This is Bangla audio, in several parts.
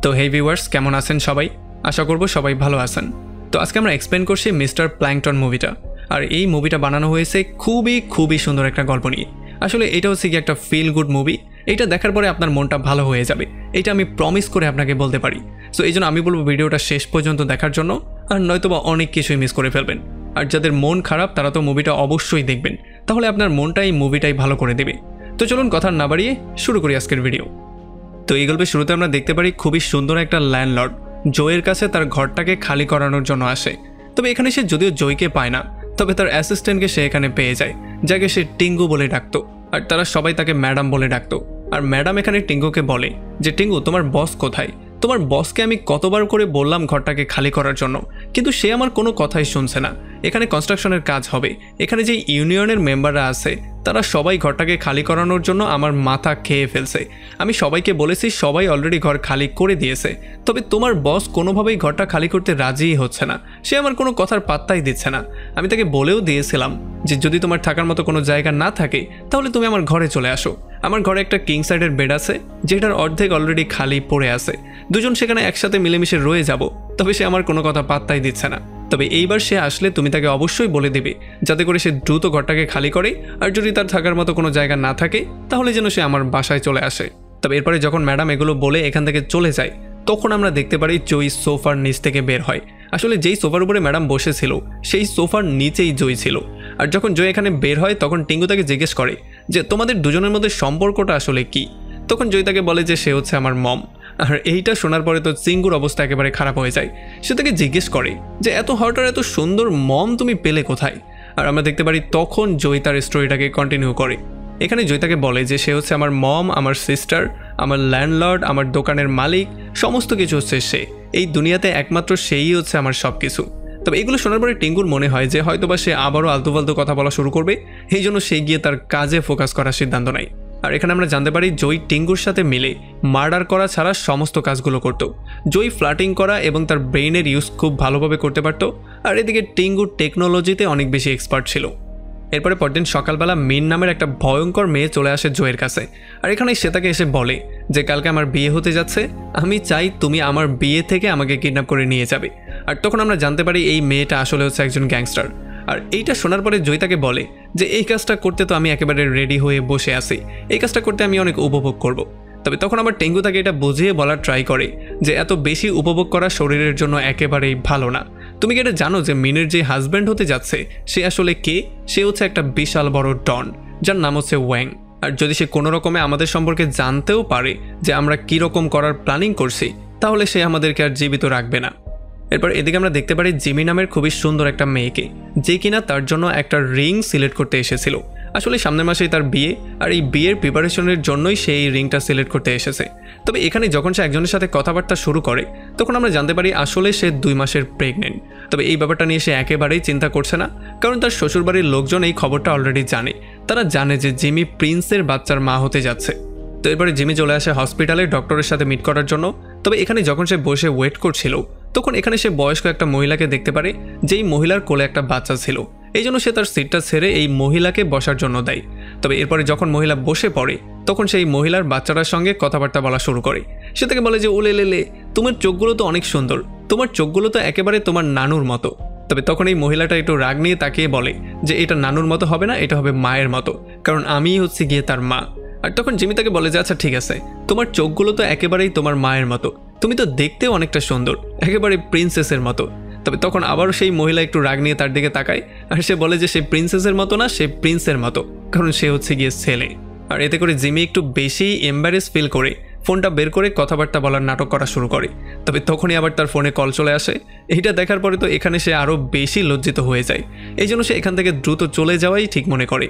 তো হে ভিউয়ার্স, কেমন আছেন সবাই? আশা করব সবাই ভালো আছেন। তো আজকে আমরা এক্সপ্লেন করছি মিস্টার প্ল্যাঙ্কটন মুভিটা। আর এই মুভিটা বানানো হয়েছে খুবই সুন্দর একটা গল্প নিয়ে। আসলে এটা হচ্ছে কি একটা ফিল গুড মুভি। এটা দেখার পরে আপনার মনটা ভালো হয়ে যাবে, এটা আমি প্রমিস করে আপনাকে বলতে পারি। সো এই জন্য আমি বলবো ভিডিওটা শেষ পর্যন্ত দেখার জন্য, আর নয়তোবা অনেক কিছুই মিস করে ফেলবেন। আর যাদের মন খারাপ তারা তো মুভিটা অবশ্যই দেখবেন, তাহলে আপনার মনটা এই মুভিটাই ভালো করে দেবে। তো চলুন কথা না বাড়িয়ে শুরু করি আজকের ভিডিও। তো এই গল্পের শুরুতে আমরা দেখতে পারি খুবই সুন্দর একটা ল্যান্ডলর্ড জয়ের কাছে তার ঘরটাকে খালি করানোর জন্য আসে। তবে এখানে সে যদিও জয়কে পায় না, তবে তার অ্যাসিস্ট্যান্টকে সে এখানে পেয়ে যায়, যাকে সে টিঙ্গু বলে ডাকতো। আর তারা সবাই তাকে ম্যাডাম বলে ডাকতো। আর ম্যাডাম এখানে টিঙ্গুকে বলে যে টিঙ্গু, তোমার বস কোথায়? তোমার বসকে আমি কতবার করে বললাম ঘরটাকে খালি করার জন্য, কিন্তু সে আমার কোনো কথাই শুনছে না। এখানে কনস্ট্রাকশনের কাজ হবে, এখানে যে ইউনিয়নের মেম্বাররা আছে তারা সবাই ঘরটাকে খালি করানোর জন্য আমার মাথা খেয়ে ফেলছে। আমি সবাইকে বলেছি, সবাই অলরেডি ঘর খালি করে দিয়েছে, তবে তোমার বস কোনোভাবেই ঘরটা খালি করতে রাজিই হচ্ছে না। সে আমার কোনো কথার পাত্তাই দিচ্ছে না। আমি তাকে বলেও দিয়েছিলাম যে যদি তোমার থাকার মতো কোনো জায়গা না থাকে তাহলে তুমি আমার ঘরে চলে আসো। আমার ঘরে একটা কিং সাইডের বেড আছে, যেটার অর্ধেক অলরেডি খালি পড়ে আছে। দুজন সেখানে একসাথে মিলেমিশে রয়ে যাব। তবে সে আমার কোনো কথা পাত্তাই দিচ্ছে না। তবে এইবার সে আসলে তুমি তাকে অবশ্যই বলে দেবে, যাতে করে সে দ্রুত ঘরটাকে খালি করে। আর যদি তার থাকার মতো কোনো জায়গা না থাকে তাহলে যেন সে আমার বাসায় চলে আসে। তবে এরপরে যখন ম্যাডাম এগুলো বলে এখান থেকে চলে যায়, তখন আমরা দেখতে পারি জয়ী সোফার নিচ থেকে বের হয়। আসলে যেই সোফার উপরে ম্যাডাম বসেছিল সেই সোফার নিচেই জয় ছিল। আর যখন জয় এখানে বের হয় তখন টিঙ্গু তাকে জিজ্ঞেস করে যে তোমাদের দুজনের মধ্যে সম্পর্কটা আসলে কি। তখন জয় তাকে বলে যে সে হচ্ছে আমার মম। আর এইটা শোনার পরে তো চিঙ্গুর অবস্থা একেবারে খারাপ হয়ে যায়। সে তাকে জিজ্ঞেস করে যে এত হট আর এত সুন্দর মম তুমি পেলে কোথায়? আর আমরা দেখতে পারি তখন জয় তার স্টোরিটাকে কন্টিনিউ করে। এখানে জয় তাকে বলে যে সে হচ্ছে আমার মম, আমার সিস্টার, আমার ল্যান্ডলর্ড, আমার দোকানের মালিক, সমস্ত কিছু হচ্ছে সে। এই দুনিয়াতে একমাত্র সেই হচ্ছে আমার সব কিছু। তবে এগুলো শোনার পরে টিঙ্গুর মনে হয় যে হয়তোবা সে আবারও আলতু কথা বলা শুরু করবে, এই জন্য সে গিয়ে তার কাজে ফোকাস করার সিদ্ধান্ত নেয়। আর এখানে আমরা জানতে পারি জয় টিঙ্গুর সাথে মিলে মার্ডার করা ছাড়া সমস্ত কাজগুলো করত। জয় ফ্লাটিং করা এবং তার ব্রেইনের ইউজ খুব ভালোভাবে করতে পারত। আর এদিকে টিঙ্গুর টেকনোলজিতে অনেক বেশি এক্সপার্ট ছিল। এরপরে পরদিন সকালবেলা মিন নামের একটা ভয়ঙ্কর মেয়ে চলে আসে জয়ের কাছে। আর এখানে সে তাকে এসে বলে যে কালকে আমার বিয়ে হতে যাচ্ছে, আমি চাই তুমি আমার বিয়ে থেকে আমাকে কিডন্যাপ করে নিয়ে যাবে। আর তখন আমরা জানতে পারি এই মেয়েটা আসলে হচ্ছে একজন গ্যাংস্টার। আর এইটা শোনার পরে জয় তাকে বলে যে এই কাজটা করতে তো আমি একেবারে রেডি হয়ে বসে আছি, এই কাজটা করতে আমি অনেক উপভোগ করব। তবে তখন আবার টেঙ্গু তাকে এটা বুঝিয়ে বলার ট্রাই করে যে এত বেশি উপভোগ করা শরীরের জন্য একেবারেই ভালো না। তুমি কি এটা জানো যে মিনের যে হাজব্যান্ড হতে যাচ্ছে সে আসলে কে? সে হচ্ছে একটা বিশাল বড় ডন, যার নাম হচ্ছে ওয়াং। আর যদি সে কোনো রকমে আমাদের সম্পর্কে জানতেও পারে যে আমরা কীরকম করার প্ল্যানিং করছি, তাহলে সে আমাদেরকে আর জীবিত রাখবে না। এরপর এদিকে আমরা দেখতে পারি জিমি নামের খুবই সুন্দর একটা মেয়েকে, যে কিনা তার জন্য একটা রিং সিলেক্ট করতে এসেছিল। আসলে সামনের মাসেই তার বিয়ে, আর এই বিয়ের প্রিপারেশনের জন্যই সে এই রিংটা সিলেক্ট করতে এসেছে। তবে এখানে যখন সে একজনের সাথে কথাবার্তা শুরু করে তখন আমরা জানতে পারি আসলে সে 2 মাসের প্রেগনেন্ট। তবে এই ব্যাপারটা নিয়ে সে একেবারেই চিন্তা করছে না, কারণ তার শ্বশুরবাড়ির লোকজন এই খবরটা অলরেডি জানে। তারা জানে যে জিমি প্রিন্সের বাচ্চার মা হতে যাচ্ছে। তো এরপরে জিমি চলে আসে হসপিটালে ডক্টরের সাথে মিট করার জন্য। তবে এখানে যখন সে বসে ওয়েট করছিল তখন এখানে সে বয়স্ক একটা মহিলাকে দেখতে পারে, যেই মহিলার কোলে একটা বাচ্চা ছিল। এই জন্য সে তার সিটটা ছেড়ে এই মহিলাকে বসার জন্য দেয়। তবে এরপরে যখন মহিলা বসে পড়ে তখন সেই মহিলার বাচ্চাটার সঙ্গে কথাবার্তা বলা শুরু করে। সে তাকে বলে যে ওলে লেলে, তোমার চোখগুলো তো অনেক সুন্দর, তোমার চোখগুলো তো একেবারে তোমার নানুর মতো। তবে তখন এই মহিলাটা একটু রাগ নিয়ে তাকিয়ে বলে যে এটা নানুর মতো হবে না, এটা হবে মায়ের মতো, কারণ আমিই হচ্ছে গিয়ে তার মা। আর তখন জিমি তাকে বলে যে আচ্ছা ঠিক আছে, তোমার চোখগুলো তো একেবারেই তোমার মায়ের মতো, তুমি তো দেখতেও অনেকটা সুন্দর, একেবারে প্রিন্সেসের মতো। তবে তখন আবারও সেই মহিলা একটু রাগ নিয়ে তার দিকে তাকায়, আর সে বলে যে সে প্রিন্সেসের মতো না, সে প্রিন্সের মতো, কারণ সে হচ্ছে গিয়ে ছেলে। আর এতে করে জিমি একটু বেশি এম্বারেস ফিল করে ফোনটা বের করে কথাবার্তা বলার নাটক করা শুরু করে। তবে তখনই আবার তার ফোনে কল চলে আসে। এইটা দেখার পরে তো এখানে সে আরও বেশি লজ্জিত হয়ে যায়। এই জন্য সে এখান থেকে দ্রুত চলে যাওয়াই ঠিক মনে করে।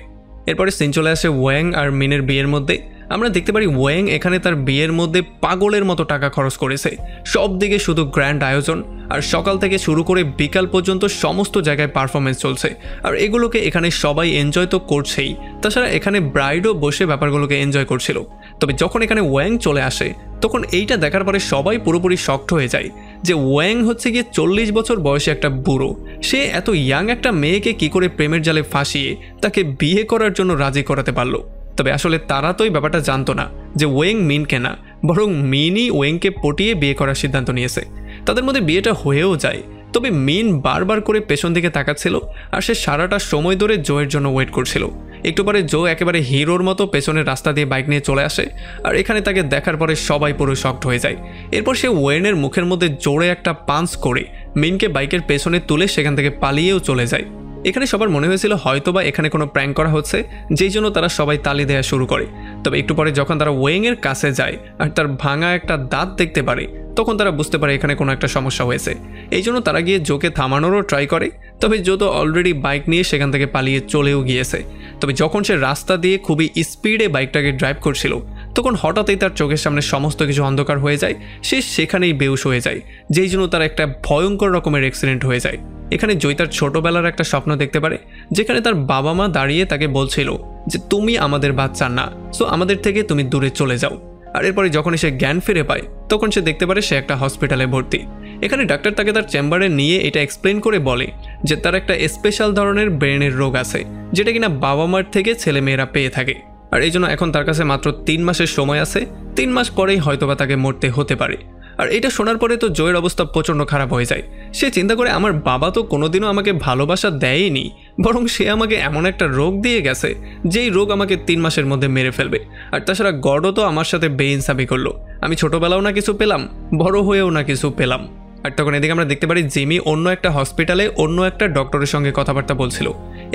এরপরে সিন চলে আসে ওয়াং আর মিনের বিয়ের মধ্যে। আমরা দেখতে পারি ওয়াং এখানে তার বিয়ের মধ্যে পাগলের মতো টাকা খরচ করেছে। সব দিকে শুধু গ্র্যান্ড আয়োজন, আর সকাল থেকে শুরু করে বিকাল পর্যন্ত সমস্ত জায়গায় পারফরমেন্স চলছে। আর এগুলোকে এখানে সবাই এনজয় তো করছেই, তাছাড়া এখানে ব্রাইডও বসে ব্যাপারগুলোকে এনজয় করছিল। তবে যখন এখানে ওয়াং চলে আসে তখন এইটা দেখার পরে সবাই পুরোপুরি শকড হয়ে যায় যে ওয়াং হচ্ছে গিয়ে 40 বছর বয়সী একটা বুড়ো। সে এত ইয়াং একটা মেয়েকে কি করে প্রেমের জালে ফাঁসিয়ে তাকে বিয়ে করার জন্য রাজি করাতে পারলো। তবে আসলে তারা তো এই ব্যাপারটা জানতো না যে ওয়েং মিনকে না, বরং মিনই ওয়েংকে পটিয়ে বিয়ে করার সিদ্ধান্ত নিয়েছে। তাদের মধ্যে বিয়েটা হয়েও যায়। তবে মিন বারবার করে পেছন দিকে তাকাচ্ছিল আর সে সারাটা সময় ধরে জোয়ের জন্য ওয়েট করছিল। একটু পরে জো একেবারে হিরোর মতো পেছনের রাস্তা দিয়ে বাইক নিয়ে চলে আসে আর এখানে তাকে দেখার পরে সবাই পুরো শকড হয়ে যায়। এরপর সে ওয়েনের মুখের মধ্যে জোরে একটা পাঞ্চ করে মিনকে বাইকের পেছনে তুলে সেখান থেকে পালিয়েও চলে যায়। এখানে সবার মনে হয়েছিল হয়তোবা এখানে কোনো প্র্যাঙ্ক করা হচ্ছে, যেই জন্য তারা সবাই তালি দেওয়া শুরু করে। তবে একটু পরে যখন তারা ওয়েংয়ের কাছে যায় আর তার ভাঙা একটা দাঁত দেখতে পারে তখন তারা বুঝতে পারে এখানে কোনো একটা সমস্যা হয়েছে। এই জন্য তারা গিয়ে জোকে থামানোরও ট্রাই করে। তবে জো তো অলরেডি বাইক নিয়ে সেখান থেকে পালিয়ে চলেও গিয়েছে। তবে যখন সে রাস্তা দিয়ে খুবই স্পিডে বাইকটাকে ড্রাইভ করছিল তখন হঠাৎই তার চোখের সামনে সমস্ত কিছু অন্ধকার হয়ে যায়। সে সেখানেই বেহুশ হয়ে যায়, যেই জন্য তার একটা ভয়ঙ্কর রকমের অ্যাক্সিডেন্ট হয়ে যায়। এখানে জয় তার ছোটবেলার একটা স্বপ্ন দেখতে পারে, যেখানে তার বাবা মা দাঁড়িয়ে তাকে বলছিল যে তুমি আমাদের বাচ্চা না, সো আমাদের থেকে তুমি দূরে চলে যাও। আর এরপরে যখন সে জ্ঞান ফিরে পায় তখন সে দেখতে পারে সে একটা হসপিটালে ভর্তি। এখানে ডাক্তার তাকে তার চেম্বারে নিয়ে এটা এক্সপ্লেন করে বলে যে তার একটা স্পেশাল ধরনের ব্রেনের রোগ আছে, যেটা কিনা বাবা মার থেকে ছেলেমেয়েরা পেয়ে থাকে। আর এই জন্য এখন তার কাছে মাত্র 3 মাসের সময় আছে। 3 মাস পরেই হয়তোবা তাকে মরতে হতে পারে। আর এটা শোনার পরে তো জয়ের অবস্থা প্রচণ্ড খারাপ হয়ে যায়। সে চিন্তা করে আমার বাবা তো কোনোদিনও আমাকে ভালোবাসা দেয়নি, বরং সে আমাকে এমন একটা রোগ দিয়ে গেছে যেই রোগ আমাকে 3 মাসের মধ্যে মেরে ফেলবে। আর তাছাড়া গডও তো আমার সাথে বেইনসাফি করলো। আমি ছোটবেলাও না কিছু পেলাম, বড় হয়েও না কিছু পেলাম। আর তখন এদিকে আমরা দেখতে পারি জিমি অন্য একটা হসপিটালে অন্য একটা ডক্টরের সঙ্গে কথাবার্তা বলছিল।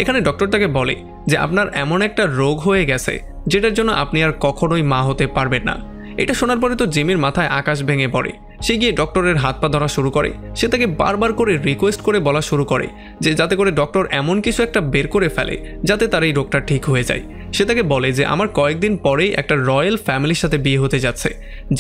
এখানে ডক্টর তাকে বলে যে আপনার এমন একটা রোগ হয়ে গেছে যেটার জন্য আপনি আর কখনোই মা হতে পারবেন না। এটা শোনার পরে তো জিমির মাথায় আকাশ ভেঙে পড়ে। সে গিয়ে ডক্টরের হাত পা ধরা শুরু করে। সে তাকে বারবার করে রিকোয়েস্ট করে বলা শুরু করে যে যাতে করে ডক্টর এমন কিছু একটা বের করে ফেলে যাতে তার এই রোগটা ঠিক হয়ে যায়। সে তাকে বলে যে আমার কয়েকদিন পরেই একটা রয়্যাল ফ্যামিলির সাথে বিয়ে হতে যাচ্ছে,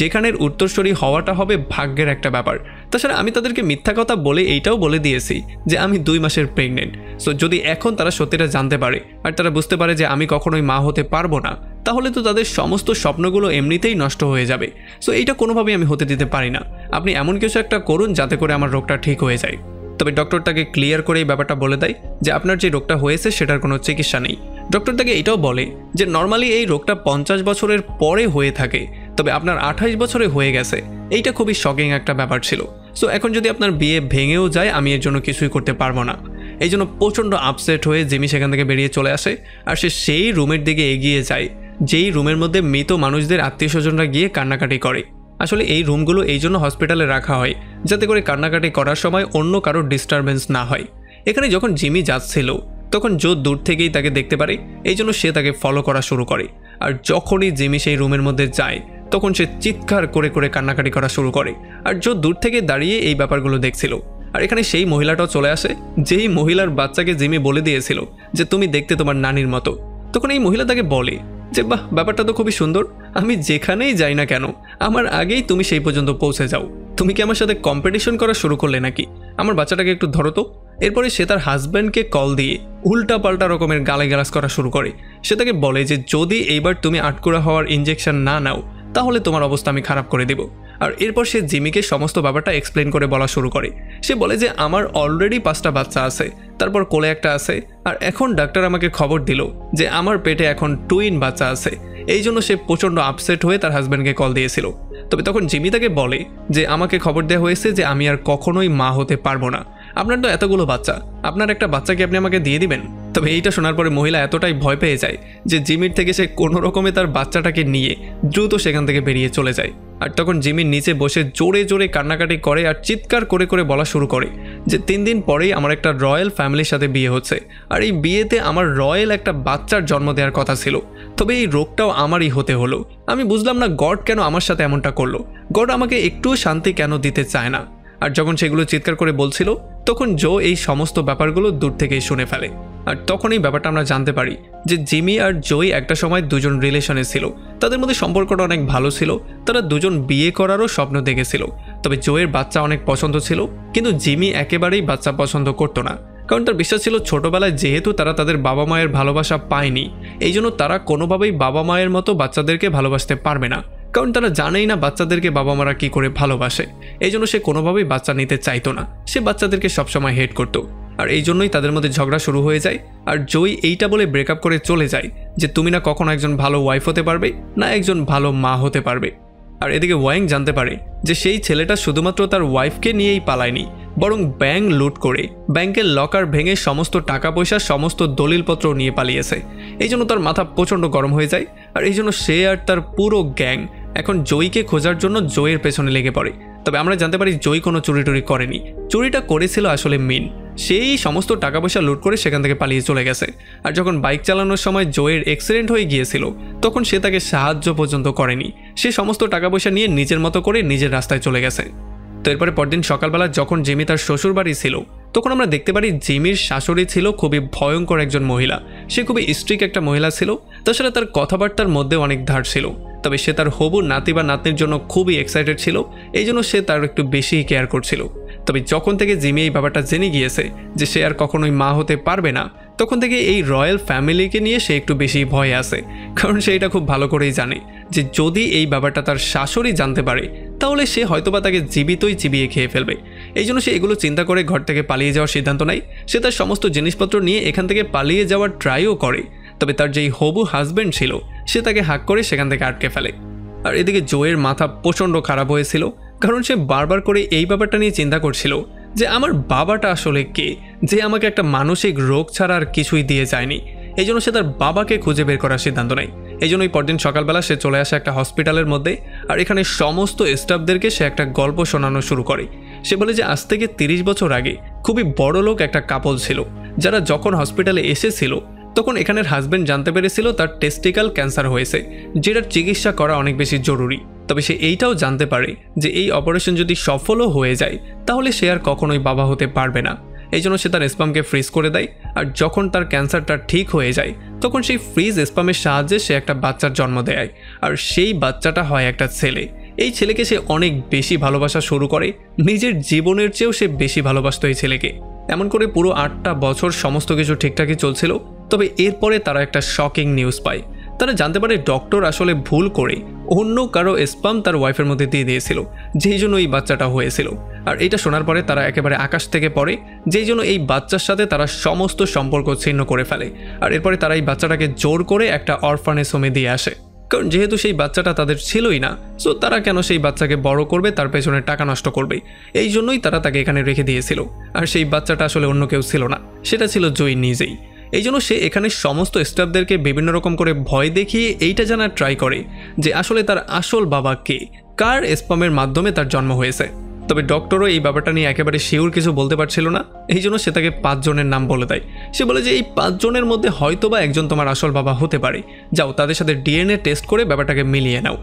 যেখানের উত্তরসূরি হওয়াটা হবে ভাগ্যের একটা ব্যাপার। তাছাড়া আমি তাদেরকে মিথ্যা কথা বলে এইটাও বলে দিয়েছি যে আমি 2 মাসের প্রেগনেন্ট। সো যদি এখন তারা সত্যিটা জানতে পারে আর তারা বুঝতে পারে যে আমি কখনোই মা হতে পারবো না, তাহলে তো তাদের সমস্ত স্বপ্নগুলো এমনিতেই নষ্ট হয়ে যাবে। সো এইটা কোনোভাবেই আমি হতে দিতে পারি না। আপনি এমন কিছু একটা করুন যাতে করে আমার রোগটা ঠিক হয়ে যায়। তবে ডক্টর তাকে ক্লিয়ার করে এই ব্যাপারটা বলে দেয় যে আপনার যে রোগটা হয়েছে সেটার কোনো চিকিৎসা নেই। ডক্টর তাকে এটাও বলে যে নর্মালি এই রোগটা 50 বছরের পরে হয়ে থাকে, তবে আপনার 28 বছরে হয়ে গেছে। এইটা খুবই শকিং একটা ব্যাপার ছিল। সো এখন যদি আপনার বিয়ে ভেঙেও যায় আমি এর জন্য কিছুই করতে পারবো না। এই জন্য প্রচণ্ড আপসেট হয়ে জিমি সেখান থেকে বেরিয়ে চলে আসে আর সে সেই রুমের দিকে এগিয়ে যায় যেই রুমের মধ্যে মৃত মানুষদের আত্মীয় স্বজনরা গিয়ে কান্নাকাটি করে। আসলে এই রুমগুলো এই জন্য হসপিটালে রাখা হয় যাতে করে কান্নাকাটি করার সময় অন্য কারোর ডিস্টারবেন্স না হয়। এখানে যখন জিমি যাচ্ছিল তখন জো দূর থেকেই তাকে দেখতে পারে, এই জন্য সে তাকে ফলো করা শুরু করে। আর যখনই জিমি সেই রুমের মধ্যে যায় তখন সে চিৎকার করে করে কান্নাকাটি করা শুরু করে। আর জো দূর থেকে দাঁড়িয়ে এই ব্যাপারগুলো দেখছিল। আর এখানে সেই মহিলাটাও চলে আসে যেই মহিলার বাচ্চাকে জিমি বলে দিয়েছিল যে তুমি দেখতে তোমার নানির মতো। তখন এই মহিলা তাকে বলে যে বাহ, ব্যাপারটা তো খুবই সুন্দর, আমি যেখানেই যাই না কেন আমার আগেই তুমি সেই পর্যন্ত পৌঁছে যাও। তুমি কি আমার সাথে কম্পিটিশন করা শুরু করলে নাকি? আমার বাচ্চাটাকে একটু ধরো তো। এরপরে সে তার হাজব্যান্ডকে কল দিয়ে উল্টা পাল্টা রকমের গালাগালাজ করা শুরু করে। সে তাকে বলে যে যদি এইবার তুমি আটকুড়া হওয়ার ইঞ্জেকশন না নাও তাহলে তোমার অবস্থা আমি খারাপ করে দেব। আর এরপর সে জিমিকে সমস্ত ব্যাপারটা এক্সপ্লেন করে বলা শুরু করে। সে বলে যে আমার অলরেডি 5টা বাচ্চা আছে, তারপর কোলে একটা আছে, আর এখন ডাক্তার আমাকে খবর দিল যে আমার পেটে এখন টুইন বাচ্চা আছে। এই জন্য সে প্রচণ্ড আপসেট হয়ে তার হাজব্যান্ডকে কল দিয়েছিল। তবে তখন জিমি তাকে বলে যে আমাকে খবর দেওয়া হয়েছে যে আমি আর কখনোই মা হতে পারবো না। আপনার তো এতগুলো বাচ্চা, আপনার একটা বাচ্চাকে আপনি আমাকে দিয়ে দিবেন? তবে এইটা শোনার পরে মহিলা এতটাই ভয় পেয়ে যায় যে জিমির থেকে সে কোনো রকমে তার বাচ্চাটাকে নিয়ে দ্রুত সেখান থেকে বেরিয়ে চলে যায়। আর তখন জিমির নিচে বসে জোরে জোরে কান্নাকাটি করে আর চিৎকার করে করে বলা শুরু করে যে 3 দিন পরেই আমার একটা রয়্যাল ফ্যামিলির সাথে বিয়ে হচ্ছে, আর এই বিয়েতে আমার রয়্যাল একটা বাচ্চার জন্ম দেওয়ার কথা ছিল। তবে এই রোগটাও আমারই হতে হলো। আমি বুঝলাম না গড কেন আমার সাথে এমনটা করলো, গড আমাকে একটু শান্তি কেন দিতে চায় না। আর যখন সেগুলো চিৎকার করে বলছিল তখন জো এই সমস্ত ব্যাপারগুলো দূর থেকেই শুনে ফেলে। আর তখন এই ব্যাপারটা আমরা জানতে পারি যে জিমি আর জয় একটা সময় দুজন রিলেশনে ছিল, তাদের মধ্যে সম্পর্কটা অনেক ভালো ছিল, তারা দুজন বিয়ে করারও স্বপ্ন দেখেছিল। তবে জয়ের বাচ্চা অনেক পছন্দ ছিল, কিন্তু জিমি একেবারেই বাচ্চা পছন্দ করতো না, কারণ তার বিশ্বাস ছিল ছোটবেলায় যেহেতু তারা তাদের বাবা মায়ের ভালোবাসা পায়নি, এই জন্য তারা কোনোভাবেই বাবা মায়ের মতো বাচ্চাদেরকে ভালোবাসতে পারবে না, কারণ তারা জানেই না বাচ্চাদেরকে বাবা মারা কী করে ভালোবাসে। এই জন্য সে কোনোভাবেই বাচ্চা নিতে চাইতো না, সে বাচ্চাদেরকে সবসময় হেট করতো। আর এই জন্যই তাদের মধ্যে ঝগড়া শুরু হয়ে যায়। আর জয় এইটা বলে ব্রেকআপ করে চলে যায় যে তুমি না কখনো একজন ভালো ওয়াইফ হতে পারবে না একজন ভালো মা হতে পারবে। আর এদিকে ওয়াং জানতে পারে যে সেই ছেলেটা শুধুমাত্র তার ওয়াইফকে নিয়েই পালায়নি, বরং ব্যাংক লুট করে ব্যাংকের লকার ভেঙে সমস্ত টাকা পয়সা সমস্ত দলিলপত্র নিয়ে পালিয়েছে। এই জন্য তার মাথা প্রচণ্ড গরম হয়ে যায়, আর এই জন্য সে আর তার পুরো গ্যাং এখন জয়কে খোঁজার জন্য জয়ের পেছনে লেগে পড়ে। তবে আমরা জানতে পারি জয় কোনো চুরি টুরি করেনি, চুরিটা করেছিল আসলে মিন। সেই সমস্ত টাকা পয়সা লুট করে সেখান থেকে পালিয়ে চলে গেছে। আর যখন বাইক চালানোর সময় জয়ের অ্যাক্সিডেন্ট হয়ে গিয়েছিল তখন সে তাকে সাহায্য পর্যন্ত করেনি, সে সমস্ত টাকা পয়সা নিয়ে নিজের মতো করে নিজের রাস্তায় চলে গেছে। তো এরপরে পরদিন সকালবেলা যখন জিমি তার শ্বশুর বাড়ি ছিল তখন আমরা দেখতে পারি জিমির শাশুড়ি ছিল খুবই ভয়ঙ্কর একজন মহিলা, সে খুবই স্ট্রিক্ট একটা মহিলা ছিল। তাছাড়া তার কথাবার্তার মধ্যে অনেক ধার ছিল, তবে সে তার হবু নাতি বা নাতনির জন্য খুবই এক্সাইটেড ছিল, এই জন্য সে তার একটু বেশি কেয়ার করছিল। তবে যখন থেকে জিমি এই ব্যাপারটা জেনে গিয়েছে যে সে আর কখনোই মা হতে পারবে না, তখন থেকে এই রয়্যাল ফ্যামিলিকে নিয়ে সে একটু বেশি ভয় আছে, কারণ সে এটা খুব ভালো করেই জানে যে যদি এই ব্যাপারটা তার শাশুড়ি জানতে পারে তাহলে সে হয়তোবা তাকে জীবিতই চিবিয়ে খেয়ে ফেলবে। এই জন্য সে এগুলো চিন্তা করে ঘর থেকে পালিয়ে যাওয়ার সিদ্ধান্ত নেয়। সে তার সমস্ত জিনিসপত্র নিয়ে এখান থেকে পালিয়ে যাওয়ার ট্রাইও করে, তবে তার যেই হবু হাজব্যান্ড ছিল সে তাকে হাঁক করে সেখান থেকে আটকে ফেলে। আর এদিকে জয়ের মাথা প্রচণ্ড খারাপ হয়েছিল, কারণ সে বারবার করে এই ব্যাপারটা নিয়ে চিন্তা করছিল যে আমার বাবাটা আসলে কে, যে আমাকে একটা মানসিক রোগ ছাড়া আর কিছুই দিয়ে যায়নি। এই জন্য সে তার বাবাকে খুঁজে বের করার সিদ্ধান্ত নেয়। এই জন্যই পরদিন সকালবেলা সে চলে আসে একটা হসপিটালের মধ্যে, আর এখানে সমস্ত স্টাফদেরকে সে একটা গল্প শোনানো শুরু করে। সে বলে যে আজ থেকে 30 বছর আগে খুবই বড় লোক একটা কাপল ছিল, যারা যখন হসপিটালে এসেছিল তখন এখানের হাজব্যান্ড জানতে পেরেছিল তার টেস্টিক্যাল ক্যান্সার হয়েছে, যেটার চিকিৎসা করা অনেক বেশি জরুরি। তবে সে এইটাও জানতে পারে যে এই অপারেশন যদি সফলও হয়ে যায় তাহলে সে আর কখনোই বাবা হতে পারবে না। এই জন্য সে তার স্পামকে ফ্রিজ করে দেয়, আর যখন তার ক্যান্সারটা ঠিক হয়ে যায় তখন সেই ফ্রিজ স্পামের সাহায্যে সে একটা বাচ্চার জন্ম দেয়, আর সেই বাচ্চাটা হয় একটা ছেলে। এই ছেলেকে সে অনেক বেশি ভালোবাসা শুরু করে, নিজের জীবনের চেয়েও সে বেশি ভালোবাসত এই ছেলেকে। এমন করে পুরো 8টা বছর সমস্ত কিছু ঠিকঠাকই চলছিল। তবে এরপরে তারা একটা শকিং নিউজ পায়। তারা জানতে পারে ডক্টর আসলে ভুল করে অন্য কারো স্পাম তার ওয়াইফের মধ্যে দিয়ে দিয়েছিল, যেই জন্য এই বাচ্চাটা হয়েছিল। আর এটা শোনার পরে তারা একেবারে আকাশ থেকে পড়ে, যেই জন্য এই বাচ্চার সাথে তারা সমস্ত সম্পর্ক ছিন্ন করে ফেলে। আর এরপরে তারা এই বাচ্চাটাকে জোর করে একটা অরফানেজ হোমে দিয়ে আসে, কারণ যেহেতু সেই বাচ্চাটা তাদের ছিলই না, সো তারা কেন সেই বাচ্চাকে বড় করবে, তার পেছনে টাকা নষ্ট করবে। এই জন্যই তারা তাকে এখানে রেখে দিয়েছিল। আর সেই বাচ্চাটা আসলে অন্য কেউ ছিল না, সেটা ছিল জয় নিজেই। এই জন্য সে এখানে সমস্ত স্টাফদেরকে বিভিন্ন রকম করে ভয় দেখিয়ে এইটা জানার ট্রাই করে যে আসলে তার আসল বাবা কে, কার স্পামের মাধ্যমে তার জন্ম হয়েছে। তবে ডক্টরও এই ব্যাপারটা নিয়ে একেবারে শিওর কিছু বলতে পারছিল না, এই জন্য সে তাকে 5 জনের নাম বলে দেয়। সে বলে যে এই 5 জনের মধ্যে হয়তোবা একজন তোমার আসল বাবা হতে পারে, যাও তাদের সাথে ডিএনএ টেস্ট করে ব্যাপারটাকে মিলিয়ে নাও।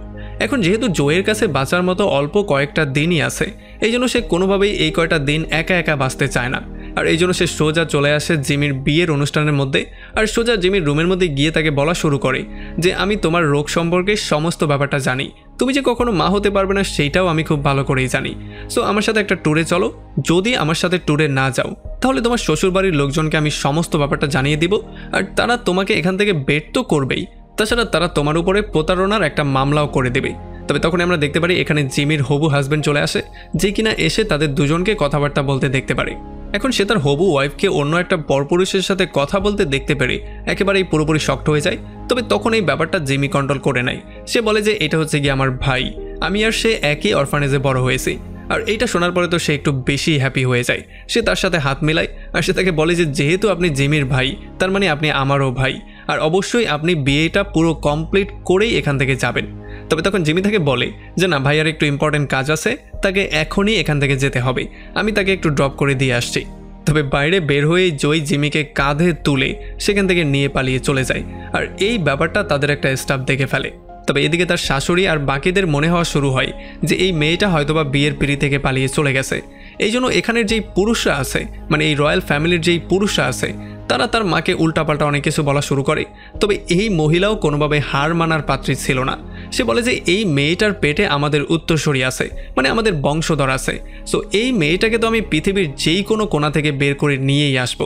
এখন যেহেতু জয়ের কাছে বাঁচার মতো অল্প কয়েকটা দিনই আছে, এই জন্য সে কোনোভাবেই এই কয়টা দিন একা একা বাঁচতে চায় না। আর এই জন্য সে সোজা চলে আসে জিমির বিয়ের অনুষ্ঠানের মধ্যে, আর সোজা জিমির রুমের মধ্যে গিয়ে তাকে বলা শুরু করে যে আমি তোমার রোগ সম্পর্কে সমস্ত ব্যাপারটা জানি, তুমি যে কখনো মা হতে পারবে না সেইটাও আমি খুব ভালো করেই জানি। সো আমার সাথে একটা ট্যুরে চলো, যদি আমার সাথে ট্যুরে না যাও তাহলে তোমার শ্বশুরবাড়ির লোকজনকে আমি সমস্ত ব্যাপারটা জানিয়ে দিব, আর তারা তোমাকে এখান থেকে বের তো করবেই, তাছাড়া তারা তোমার উপরে প্রতারণার একটা মামলাও করে দেবে। তবে তখন আমরা দেখতে পারি এখানে জিমির হবু হাজব্যান্ড চলে আসে, যে কিনা এসে তাদের দুজনকে কথাবার্তা বলতে দেখতে পারে। এখন সে তার হবু ওয়াইফকে অন্য একটা পরপুরুষের সাথে কথা বলতে দেখতে পেরে একেবারেই পুরোপুরি শক্ট হয়ে যায়। তবে তখন এই ব্যাপারটা জিমি কন্ট্রোল করে নেয়। সে বলে যে এটা হচ্ছে গিয়ে আমার ভাই, আমি আর সে একই অরফানেজে বড় হয়েছি। আর এইটা শোনার পরে তো সে একটু বেশি হ্যাপি হয়ে যায়। সে তার সাথে হাত মেলায়, আর সে তাকে বলে যে যেহেতু আপনি জিমির ভাই, তার মানে আপনি আমারও ভাই, আর অবশ্যই আপনি বিয়েটা পুরো কমপ্লিট করেই এখান থেকে যাবেন। তবে তখন জিমি তাকে বলে যে না ভাই, আর একটু ইম্পর্টেন্ট কাজ আছে, তাকে এখনই এখান থেকে যেতে হবে, আমি তাকে একটু ড্রপ করে দিয়ে আসছি। তবে বাইরে বের হয়ে জয় জিমিকে কাঁধে তুলে সেখান থেকে নিয়ে পালিয়ে চলে যায়। আর এই ব্যাপারটা তাদের একটা স্টাফ দেখে ফেলে। তবে এদিকে তার শাশুড়ি আর বাকিদের মনে হওয়া শুরু হয় যে এই মেয়েটা হয়তোবা বিয়ের পিড়ি থেকে পালিয়ে চলে গেছে। এই জন্য এখানের যেই পুরুষরা আছে, মানে এই রয়্যাল ফ্যামিলির যেই পুরুষরা আছে, তারা তার মাকে উল্টাপাল্টা অনেক কিছু বলা শুরু করে। তবে এই মহিলাও কোনোভাবে হার মানার পাত্রী ছিল না। সে বলে যে এই মেয়েটার পেটে আমাদের উত্তরসূরি আছে, মানে আমাদের বংশধর আছে, সো এই মেয়েটাকে তো আমি পৃথিবীর যেই কোনো কোণা থেকে বের করে নিয়েই আসবো।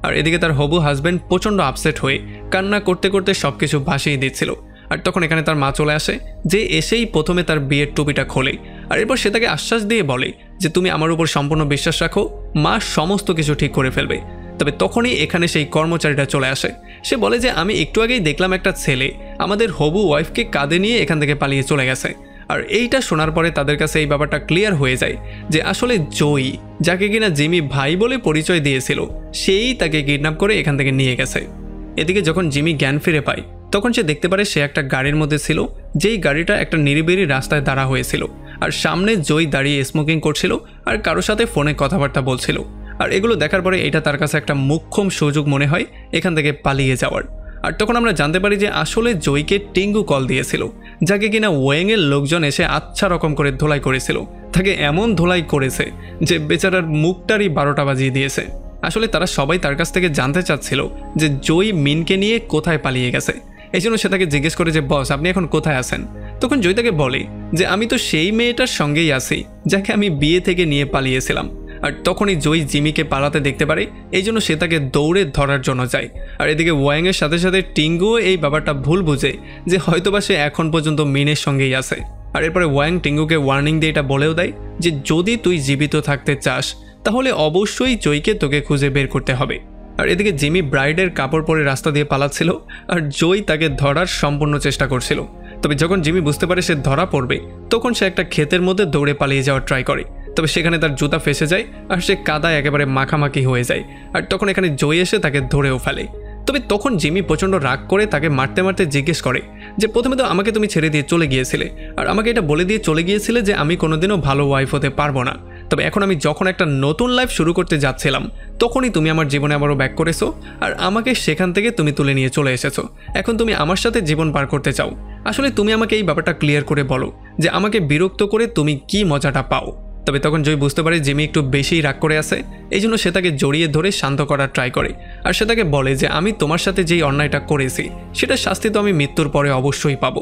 আর এদিকে তার হবু হাজব্যান্ড প্রচণ্ড আপসেট হয়ে কান্না করতে করতে সব কিছু ভাসিয়ে দিচ্ছিল। আর তখন এখানে তার মা চলে আসে, যে এসেই প্রথমে তার বিয়ের টুপিটা খোলে, আর এরপর সে তাকে আশ্বাস দিয়ে বলে যে তুমি আমার উপর সম্পূর্ণ বিশ্বাস রাখো, মা সমস্ত কিছু ঠিক করে ফেলবে। তবে তখনই এখানে সেই কর্মচারীটা চলে আসে। সে বলে যে আমি একটু আগেই দেখলাম একটা ছেলে আমাদের হবু ওয়াইফকে কাঁধে নিয়ে এখান থেকে পালিয়ে চলে গেছে, আর এইটা শোনার পরে তাদের কাছে এই ব্যাপারটা ক্লিয়ার হয়ে যায় যে আসলে জয়ী, যাকে কিনা জিমি ভাই বলে পরিচয় দিয়েছিল, সেই তাকে কিডন্যাপ করে এখান থেকে নিয়ে গেছে। এদিকে যখন জিমি জ্ঞান ফিরে পায় তখন সে দেখতে পারে সে একটা গাড়ির মধ্যে ছিল, যেই গাড়িটা একটা নিরিবিলি রাস্তায় দাঁড়া হয়েছিল, আর সামনে জয়ী দাঁড়িয়ে স্মোকিং করছিল আর কারোর সাথে ফোনে কথাবার্তা বলছিল। আর এগুলো দেখার পরে এটা তার কাছে একটা মোক্ষম সুযোগ মনে হয় এখান থেকে পালিয়ে যাওয়ার। আর তখন আমরা জানতে পারি যে আসলে জয়ীকে টিঙ্গু কল দিয়েছিল, যাকে কিনা ওয়েংয়ের লোকজন এসে আচ্ছা রকম করে ধোলাই করেছিল। তাকে এমন ধোলাই করেছে যে বেচারার মুখটারই 12টা বাজিয়ে দিয়েছে। আসলে তারা সবাই তার কাছ থেকে জানতে চাচ্ছিল যে জয়ী মিনকে নিয়ে কোথায় পালিয়ে গেছে। এই জন্য সে তাকে জিজ্ঞেস করে যে বস, আপনি এখন কোথায় আছেন? তখন জয়ী তাকে বলে যে আমি তো সেই মেয়েটার সঙ্গেই আছি যাকে আমি বিয়ে থেকে নিয়ে পালিয়েছিলাম। আর তখনই জয়ী জিমিকে পালাতে দেখতে পারে, এই জন্য সে তাকে দৌড়ে ধরার জন্য যায়। আর এদিকে ওয়াংয়ের সাথে সাথে টিঙ্গুও এই ব্যাপারটা ভুল বুঝে যে হয়তোবা সে এখন পর্যন্ত মিনের সঙ্গেই আছে। আর এরপরে ওয়াং টিঙ্গুকে ওয়ার্নিং দিয়ে এটা বলেও দেয় যে যদি তুই জীবিত থাকতে চাস তাহলে অবশ্যই জয়ীকে তোকে খুঁজে বের করতে হবে। আর এদিকে জিমি ব্রাইডের কাপড় পরে রাস্তা দিয়ে পালাচ্ছিল আর জয়ী তাকে ধরার সম্পূর্ণ চেষ্টা করছিল। তবে যখন জিমি বুঝতে পারে সে ধরা পড়বে তখন সে একটা ক্ষেতের মধ্যে দৌড়ে পালিয়ে যাওয়ার ট্রাই করে। তবে সেখানে তার জুতা ফেসে যায় আর সে কাদায় একেবারে মাখামাখি হয়ে যায়। আর তখন এখানে জয়ী এসে তাকে ধরেও ফেলে। তবে তখন জিমি প্রচণ্ড রাগ করে তাকে মারতে মারতে জিজ্ঞেস করে যে প্রথমে তো আমাকে তুমি ছেড়ে দিয়ে চলে গিয়েছিলে আর আমাকে এটা বলে দিয়ে চলে গিয়েছিলে যে আমি কোনোদিনও ভালো ওয়াইফ হতে পারবো না। তবে এখন আমি যখন একটা নতুন লাইফ শুরু করতে যাচ্ছিলাম তখনই তুমি আমার জীবনে আবারও ব্যাক করেছো আর আমাকে সেখান থেকে তুমি তুলে নিয়ে চলে এসেছো। এখন তুমি আমার সাথে জীবন পার করতে চাও। আসলে তুমি আমাকে এই ব্যাপারটা ক্লিয়ার করে বলো যে আমাকে বিরক্ত করে তুমি কি মজাটা পাও। তবে তখন জয় বুঝতে পারে জিমি একটু বেশিই রাগ করে আছে, এই জন্য সে তাকে জড়িয়ে ধরে শান্ত করার ট্রাই করে। আর সে তাকে বলে যে আমি তোমার সাথে যেই অন্যায়টা করেছি সেটার শাস্তি তো আমি মৃত্যুর পরে অবশ্যই পাবো।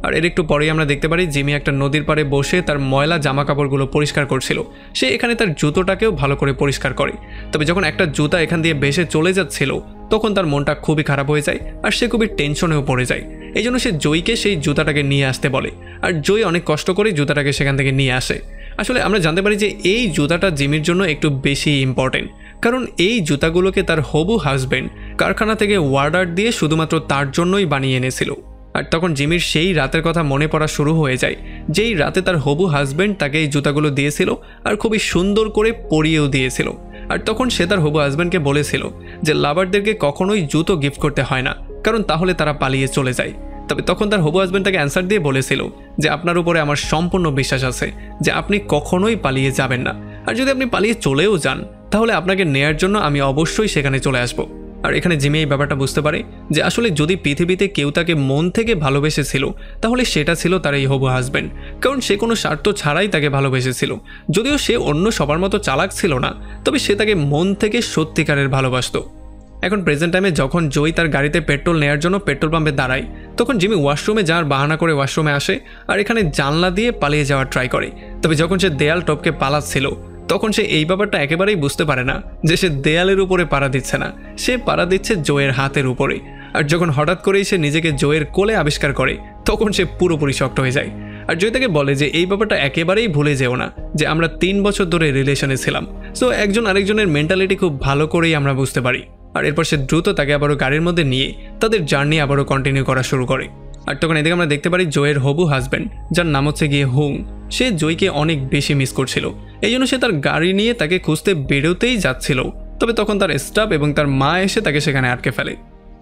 আর এর একটু পরেই আমরা দেখতে পারি জিমি একটা নদীর পাড়ে বসে তার ময়লা জামা কাপড়গুলো পরিষ্কার করছিল। সে এখানে তার জুতোটাকেও ভালো করে পরিষ্কার করে। তবে যখন একটা জুতা এখান দিয়ে ভেসে চলে যাচ্ছিল তখন তার মনটা খুবই খারাপ হয়ে যায় আর সে খুবই টেনশনেও পড়ে যায়। এই জন্য সে জয়ীকে সেই জুতাটাকে নিয়ে আসতে বলে আর জয়ী অনেক কষ্ট করে জুতাটাকে সেখান থেকে নিয়ে আসে। আসলে আমরা জানতে পারি যে এই জুতাটা জিমির জন্য একটু বেশি ইম্পর্টেন্ট, কারণ এই জুতাগুলোকে তার হবু হাজব্যান্ড কারখানা থেকে অর্ডার দিয়ে শুধুমাত্র তার জন্যই বানিয়ে এনেছিল। আর তখন জিমির সেই রাতের কথা মনে পড়া শুরু হয়ে যায় যেই রাতে তার হবু হাজব্যান্ড তাকে এই জুতাগুলো দিয়েছিল আর খুবই সুন্দর করে পরিয়েও দিয়েছিল। আর তখন সে তার হবু হাজব্যান্ডকে বলেছিল যে লাভারদেরকে কখনোই জুতো গিফট করতে হয় না, কারণ তাহলে তারা পালিয়ে চলে যায়। তবে তখন তার হবু হাজব্যান্ড তাকে অ্যান্সার দিয়ে বলেছিল যে আপনার উপরে আমার সম্পূর্ণ বিশ্বাস আছে যে আপনি কখনোই পালিয়ে যাবেন না, আর যদি আপনি পালিয়ে চলেও যান তাহলে আপনাকে নেয়ার জন্য আমি অবশ্যই সেখানে চলে আসব। আর এখানে জিমি এই ব্যাপারটা বুঝতে পারে যে আসলে যদি পৃথিবীতে কেউ তাকে মন থেকে ভালোবেসেছিল তাহলে সেটা ছিল তার এই হবু হাজব্যান্ড, কারণ সে কোনো স্বার্থ ছাড়াই তাকে ভালোবেসেছিল। যদিও সে অন্য সবার মতো চালাক ছিল না, তবে সে তাকে মন থেকে সত্যিকারের ভালোবাসত। এখন প্রেজেন্ট টাইমে যখন জয়ী তার গাড়িতে পেট্রোল নেওয়ার জন্য পেট্রোল পাম্পে দাঁড়ায় তখন জিমি ওয়াশরুমে যাওয়ার বাহানা করে ওয়াশরুমে আসে আর এখানে জানলা দিয়ে পালিয়ে যাওয়ার ট্রাই করে। তবে যখন সে দেয়াল টপকে পালাচ্ছিল তখন সে এই ব্যাপারটা একেবারেই বুঝতে পারে না যে সে দেয়ালের উপরে পাড়া দিচ্ছে না, সে পাড়া দিচ্ছে জয়ের হাতের উপরে। আর যখন হঠাৎ করেই সে নিজেকে জয়ের কোলে আবিষ্কার করে তখন সে পুরোপুরি শক্ট হয়ে যায়। আর জয় তাকে বলে যে এই ব্যাপারটা একেবারেই ভুলে যেও না যে আমরা 3 বছর ধরে রিলেশনে ছিলাম, সো একজন আরেকজনের মেন্টালিটি খুব ভালো করেই আমরা বুঝতে পারি। আর এরপর সে দ্রুত তাকে আবারও গাড়ির মধ্যে নিয়ে তাদের জার্নি আবারও কন্টিনিউ করা শুরু করে। আর তখন এদিকে আমরা দেখতে পারি জয়ের হবু হাজব্যান্ড, যার নাম হচ্ছে গিয়ে হুং, সে জয়কে অনেক বেশি মিস করছিল। এই জন্য সে তার গাড়ি নিয়ে তাকে খুঁজতে বেরোতেই যাচ্ছিল। তবে তখন তার স্টাফ এবং তার মা এসে তাকে সেখানে আটকে ফেলে।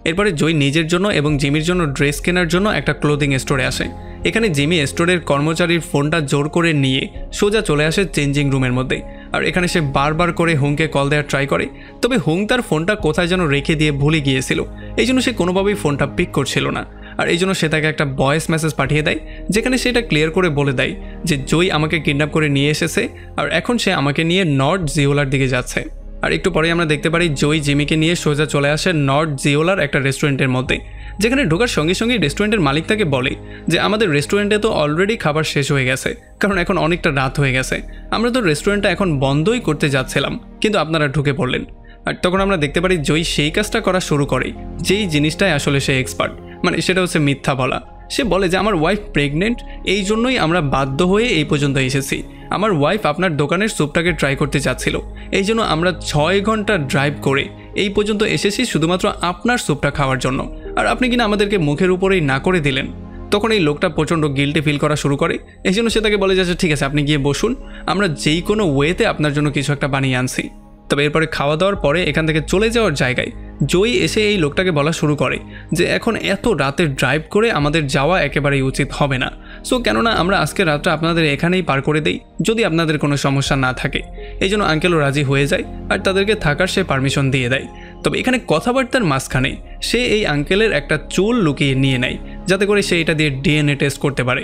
এরপরে জয় নিজের জন্য এবং জিমির জন্য ড্রেস কেনার জন্য একটা ক্লোদিং স্টোরে আসে। এখানে জিমি স্টোরের কর্মচারীর ফোনটা জোর করে নিয়ে সোজা চলে আসে চেঞ্জিং রুমের মধ্যে। আর এখানে সে বারবার করে হুংকে কল দেওয়ার ট্রাই করে, তবে হুং তার ফোনটা কোথায় যেন রেখে দিয়ে ভুলে গিয়েছিল। এই জন্য সে কোনোভাবেই ফোনটা পিক করছিল না। আর এই জন্য সে তাকে একটা ভয়েস মেসেজ পাঠিয়ে দেয় যেখানে সে এটা ক্লিয়ার করে বলে দেয় যে জয় আমাকে কিডন্যাপ করে নিয়ে এসেছে আর এখন সে আমাকে নিয়ে নর্থ জিওলার দিকে যাচ্ছে। আর একটু পরে আমরা দেখতে পারি জয় জিমিকে নিয়ে সোজা চলে আসে নর্থ জিওলার একটা রেস্টুরেন্টের মধ্যে, যেখানে ঢোকার সঙ্গে সঙ্গে রেস্টুরেন্টের মালিক তাকে বলে যে আমাদের রেস্টুরেন্টে তো অলরেডি খাবার শেষ হয়ে গেছে, কারণ এখন অনেকটা রাত হয়ে গেছে, আমরা তো রেস্টুরেন্টটা এখন বন্ধই করতে যাচ্ছিলাম কিন্তু আপনারা ঢুকে পড়লেন। আর তখন আমরা দেখতে পারি জয় সেই কাজটা করা শুরু করে যেই জিনিসটাই আসলে সে এক্সপার্ট, মানে সেটা হচ্ছে মিথ্যা বলা। সে বলে যে আমার ওয়াইফ প্রেগনেন্ট, এই জন্যই আমরা বাধ্য হয়ে এই পর্যন্ত এসেছি। আমার ওয়াইফ আপনার দোকানের স্যুপটাকে ট্রাই করতে চাচ্ছিল, এই জন্য আমরা 6 ঘন্টা ড্রাইভ করে এই পর্যন্ত এসেছি শুধুমাত্র আপনার স্যুপটা খাওয়ার জন্য, আর আপনি কিনা আমাদেরকে মুখের উপরেই না করে দিলেন। তখন এই লোকটা প্রচণ্ড গিল্টি ফিল করা শুরু করে। এই জন্য সে তাকে বলে যে ঠিক আছে, আপনি গিয়ে বসুন, আমরা যেই কোনো ওয়েতে আপনার জন্য কিছু একটা বানিয়ে আনছি। তবে এরপরে খাওয়া দাওয়ার পরে এখান থেকে চলে যাওয়ার জায়গায় জয়ী এসে এই লোকটাকে বলা শুরু করে যে এখন এত রাতে ড্রাইভ করে আমাদের যাওয়া একেবারেই উচিত হবে না। সো কেননা আমরা আজকে রাতটা আপনাদের এখানেই পার করে দেই, যদি আপনাদের কোনো সমস্যা না থাকে। এই জন্য আঙ্কেলও রাজি হয়ে যায় আর তাদেরকে থাকার সে পারমিশন দিয়ে দেয়। তবে এখানে কথাবার্তার মাঝখানে সে এই আঙ্কেলের একটা চুল লুকিয়ে নিয়ে নেয়, যাতে করে সে এটা দিয়ে ডিএনএ টেস্ট করতে পারে।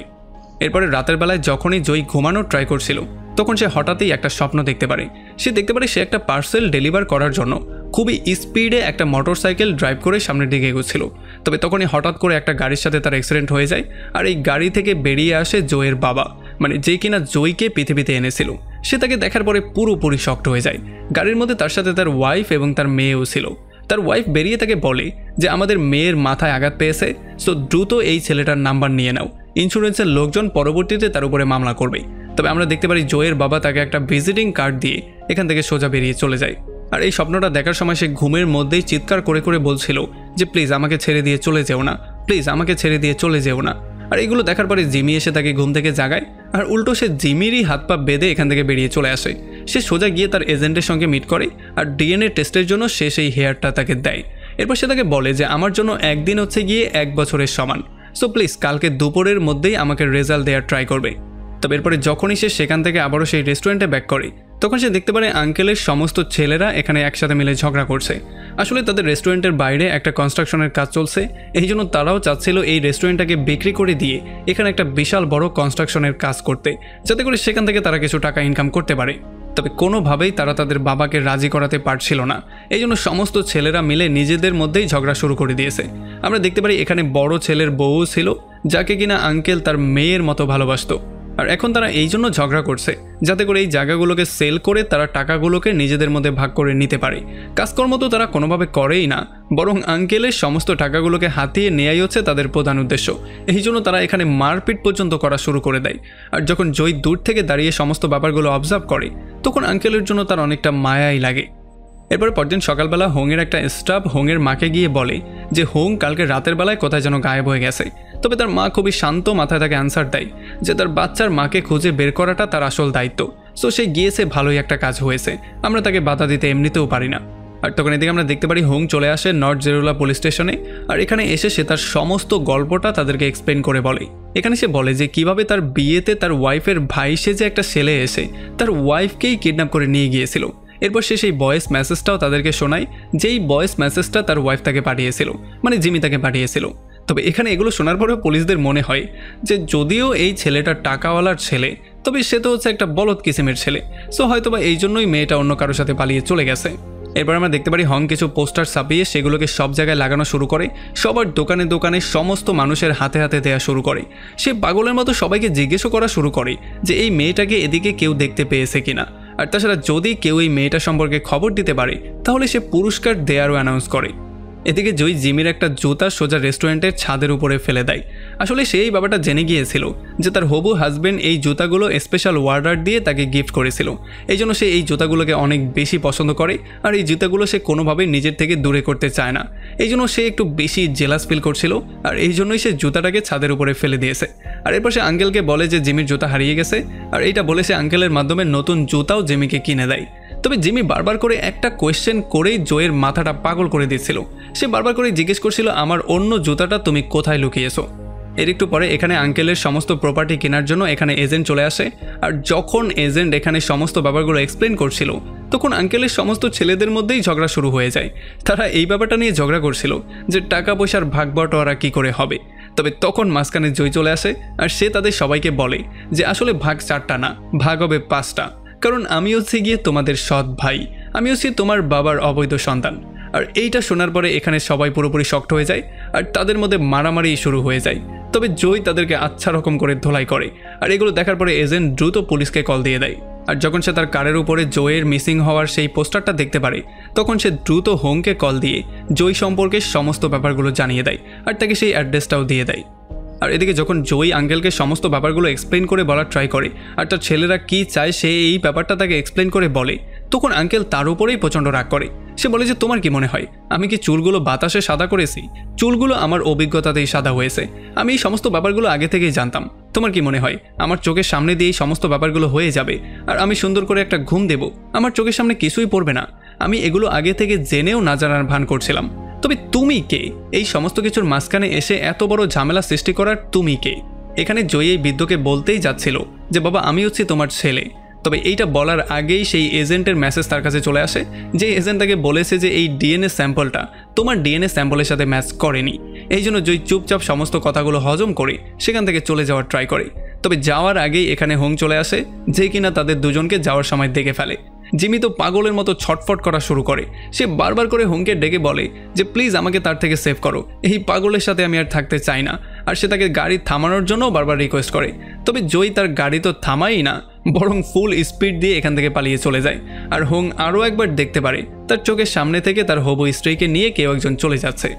এরপরে রাতের বেলায় যখনই জয়ী ঘুমানোর ট্রাই করছিল, তখন সে হঠাৎই একটা স্বপ্ন দেখতে পারে। সে দেখতে পারে সে একটা পার্সেল ডেলিভার করার জন্য খুবই স্পিডে একটা মোটরসাইকেল ড্রাইভ করে সামনের দিকে এগোচ্ছিল। তবে তখনই হঠাৎ করে একটা গাড়ির সাথে তার অ্যাক্সিডেন্ট হয়ে যায়, আর এই গাড়ি থেকে বেরিয়ে আসে জয়ের বাবা, মানে যে কিনা জয়ীকে পৃথিবীতে এনেছিল। সে তাকে দেখার পরে পুরোপুরি শকড হয়ে যায়। গাড়ির মধ্যে তার সাথে তার ওয়াইফ এবং তার মেয়েও ছিল। তার ওয়াইফ বেরিয়ে তাকে বলে যে আমাদের মেয়ের মাথায় আঘাত পেয়েছে, সো দ্রুত এই ছেলেটার নাম্বার নিয়ে নাও, ইন্স্যুরেন্সের লোকজন পরবর্তীতে তার উপরে মামলা করবে। তবে আমরা দেখতে পারি জয়ের বাবা তাকে একটা ভিজিটিং কার্ড দিয়ে এখান থেকে সোজা বেরিয়ে চলে যায়। আর এই স্বপ্নটা দেখার সময় সে ঘুমের মধ্যেই চিৎকার করে করে বলছিল যে প্লিজ আমাকে ছেড়ে দিয়ে চলে যেও না, প্লিজ আমাকে ছেড়ে দিয়ে চলে যেও না। আর এগুলো দেখার পরে জিমি এসে তাকে ঘুম থেকে জাগায়, আর উল্টো সে জিমিরই হাত পা বেঁধে এখান থেকে বেরিয়ে চলে আসে। সে সোজা গিয়ে তার এজেন্টের সঙ্গে মিট করে আর ডিএনএ টেস্টের জন্য সে সেই হেয়ারটা তাকে দেয়। এরপর সে তাকে বলে যে আমার জন্য একদিন হচ্ছে গিয়ে 1 বছরের সমান, সো প্লিজ কালকে দুপুরের মধ্যেই আমাকে রেজাল্ট দেওয়ার ট্রাই করবে। তবে এরপরে যখনই সে সেখান থেকে আবারও সেই রেস্টুরেন্টে ব্যাক করে, তখন সে দেখতে পারে আঙ্কেলের সমস্ত ছেলেরা এখানে একসাথে মিলে ঝগড়া করছে। আসলে তাদের রেস্টুরেন্টের বাইরে একটা কনস্ট্রাকশনের কাজ চলছে, এই জন্য তারাও চাচ্ছিল এই রেস্টুরেন্টটাকে বিক্রি করে দিয়ে এখানে একটা বিশাল বড় কনস্ট্রাকশনের কাজ করতে, যাতে করে সেখান থেকে তারা কিছু টাকা ইনকাম করতে পারে। তবে কোনোভাবেই তারা তাদের বাবাকে রাজি করাতে পারছিল না, এই জন্য সমস্ত ছেলেরা মিলে নিজেদের মধ্যেই ঝগড়া শুরু করে দিয়েছে। আমরা দেখতে পারি এখানে বড় ছেলের বউ ছিল, যাকে কিনা আঙ্কেল তার মেয়ের মতো ভালোবাসত। আর এখন তারা এই জন্য ঝগড়া করছে যাতে করে এই জায়গাগুলোকে সেল করে তারা টাকাগুলোকে নিজেদের মধ্যে ভাগ করে নিতে পারে। কাজকর্ম তো তারা কোনোভাবে করেই না, বরং আঙ্কেলের সমস্ত টাকাগুলোকে হাতিয়ে নেয়াই হচ্ছে তাদের প্রধান উদ্দেশ্য। এই জন্য তারা এখানে মারপিট পর্যন্ত করা শুরু করে দেয়। আর যখন জয় দূর থেকে দাঁড়িয়ে সমস্ত ব্যাপারগুলো অবজার্ভ করে, তখন আঙ্কেলের জন্য তার অনেকটা মায়াই লাগে। এরপর পরদিন সকালবেলা হোংয়ের একটা স্টাফ হোংয়ের মাকে গিয়ে বলে যে হোং কালকে রাতের বেলায় কোথায় যেন গায়েব হয়ে গেছে। তবে তার মা খুবই শান্ত মাথায় তাকে অ্যান্সার দেয় যে তার বাচ্চার মাকে খুঁজে বের করাটা তার আসল দায়িত্ব। সো সে গিয়েছে, ভালোই একটা কাজ হয়েছে, আমরা তাকে বাধা দিতে এমনিতেও পারি না। আর তখন এদিকে আমরা দেখতে পারি হোং চলে আসে নর্থ জেরুলা পুলিশ স্টেশনে। আর এখানে এসে সে তার সমস্ত গল্পটা তাদেরকে এক্সপ্লেন করে বলে। এখানে সে বলে যে কিভাবে তার বিয়েতে তার ওয়াইফের ভাই সেজে একটা ছেলে এসে তার ওয়াইফকেই কিডন্যাপ করে নিয়ে গিয়েছিল। এরপর সে সেই ভয়েস মেসেজটাও তাদেরকে শোনায়, যেই ভয়েস মেসেজটা তার ওয়াইফ তাকে পাঠিয়েছিল, মানে জিমি তাকে পাঠিয়েছিল। তবে এখানে এগুলো শোনার পরেও পুলিশদের মনে হয় যে যদিও এই ছেলেটা টাকাওয়ালার ছেলে, তবে সে তো হচ্ছে একটা বলদ কিসিমের ছেলে, সো হয়তোবা এই জন্যই মেয়েটা অন্য কারোর সাথে পালিয়ে চলে গেছে। এরপর আমরা দেখতে পারি হং কিছু পোস্টার ছাপিয়ে সেগুলোকে সব জায়গায় লাগানো শুরু করে, সবার দোকানে দোকানে সমস্ত মানুষের হাতে হাতে দেওয়া শুরু করে। সে পাগলের মতো সবাইকে জিজ্ঞেসও করা শুরু করে যে এই মেয়েটাকে এদিকে কেউ দেখতে পেয়েছে কিনা। আর তাছাড়া যদি কেউ এই মেয়েটা সম্পর্কে খবর দিতে পারে তাহলে সে পুরস্কার দেওয়ারও অ্যানাউন্স করে। এদিকে জয় জিমির একটা জুতা সোজা রেস্টুরেন্টের ছাদের উপরে ফেলে দেয়। আসলে সেই ব্যাপারটা জেনে গিয়েছিল যে তার হবু হাজব্যান্ড এই জুতাগুলো স্পেশাল অর্ডার দিয়ে তাকে গিফট করেছিল, এই জন্য সে এই জুতাগুলোকে অনেক বেশি পছন্দ করে। আর এই জুতাগুলো সে কোনোভাবেই নিজের থেকে দূরে করতে চায় না, এই জন্য সে একটু বেশি জেলাস ফিল করছিল। আর এই জন্যই সে জুতাটাকে ছাদের উপরে ফেলে দিয়েছে। আর এরপর সে আঙ্কেলকে বলে যে জিমির জুতা হারিয়ে গেছে, আর এইটা বলে সে আঙ্কেলের মাধ্যমে নতুন জুতাও জিমিকে কিনে দেয়। তবে জিমি বারবার করে একটা কোয়েশ্চেন করেই জয়ের মাথাটা পাগল করে দিচ্ছিল। সে বারবার করে জিজ্ঞেস করছিল আমার অন্য জুতাটা তুমি কোথায় লুকিয়েছো। এর একটু পরে এখানে আঙ্কেলের সমস্ত প্রপার্টি কেনার জন্য এখানে এজেন্ট চলে আসে। আর যখন এজেন্ট এখানে সমস্ত ব্যাপারগুলো এক্সপ্লেন করছিল, তখন আঙ্কেলের সমস্ত ছেলেদের মধ্যেই ঝগড়া শুরু হয়ে যায়। তারা এই ব্যাপারটা নিয়ে ঝগড়া করছিল যে টাকা পয়সার ভাগ বটোয়ারা কী করে হবে। তবে তখন মাঝখানে জয় চলে আসে আর সে তাদের সবাইকে বলে যে আসলে ভাগ 4টা না, ভাগ হবে 5টা, কারণ আমি হচ্ছে গিয়ে তোমাদের সৎ ভাই, আমি হচ্ছি তোমার বাবার অবৈধ সন্তান। আর এইটা শোনার পরে এখানে সবাই পুরোপুরি শক্ট হয়ে যায় আর তাদের মধ্যে মারামারি শুরু হয়ে যায়। তবে জয় তাদেরকে আচ্ছা রকম করে ধোলাই করে। আর এগুলো দেখার পরে এজেন্ট দ্রুত পুলিশকে কল দিয়ে দেয়। আর যখন সে তার কারের উপরে জয়ের মিসিং হওয়ার সেই পোস্টারটা দেখতে পারে, তখন সে দ্রুত হোংকে কল দিয়ে জয় সম্পর্কে সমস্ত ব্যাপারগুলো জানিয়ে দেয় আর তাকে সেই অ্যাড্রেসটাও দিয়ে দেয়। আর এদিকে যখন জয় আঙ্কেলকে সমস্ত ব্যাপারগুলো এক্সপ্লেন করে বলার ট্রাই করে আর তার ছেলেরা কী চায় সে এই ব্যাপারটা তাকে এক্সপ্লেন করে বলে, তখন আঙ্কেল তার উপরেই প্রচণ্ড রাগ করে। সে বলে যে তোমার কি মনে হয় আমি কি চুলগুলো বাতাসে সাদা করেছি? চুলগুলো আমার অভিজ্ঞতাতেই সাদা হয়েছে, আমি এই সমস্ত ব্যাপারগুলো আগে থেকেই জানতাম। তোমার কি মনে হয় আমার চোখের সামনে দিয়ে এই সমস্ত ব্যাপারগুলো হয়ে যাবে আর আমি সুন্দর করে একটা ঘুম দেব, আমার চোখের সামনে কিছুই পড়বে না? আমি এগুলো আগে থেকে জেনেও না জানার ভান করছিলাম। তবে তুমি কে এই সমস্ত কিছুর মাঝখানে এসে এত বড় ঝামেলা সৃষ্টি করার? তুমি কে? এখানে জয়ী এই বৃদ্ধকে বলতেই যাচ্ছিল যে বাবা আমি হচ্ছি তোমার ছেলে। তবে এইটা বলার আগেই সেই এজেন্টের মেসেজ তার কাছে চলে আসে, যে এজেন্ট তাকে বলেছে যে এই ডিএনএ স্যাম্পলটা তোমার ডিএনএ স্যাম্পলের সাথে ম্যাচ করেনি। এই জন্য জয় চুপচাপ সমস্ত কথাগুলো হজম করে সেখান থেকে চলে যাওয়ার ট্রাই করে। তবে যাওয়ার আগেই এখানে হোং চলে আসে, যে কিনা তাদের দুজনকে যাওয়ার সময় দেখে ফেলে। জিমি তো পাগলের মতো ছটফট করা শুরু করে, সে বারবার করে হোংকে ডেকে বলে যে প্লিজ আমাকে তার থেকে সেভ করো, এই পাগলের সাথে আমি আর থাকতে চাই না। আর সে তাকে গাড়ি থামানোর জন্য বারবার রিকোয়েস্ট করে। তবে জয় তার গাড়ি তো থামাই না, বরং ফুল স্পিড দিয়ে এখান থেকে পালিয়ে চলে যায়। আর হোং আরও একবার দেখতে পারে তার চোখের সামনে থেকে তার হবু স্ত্রীকে নিয়ে কেউ একজন চলে যাচ্ছে।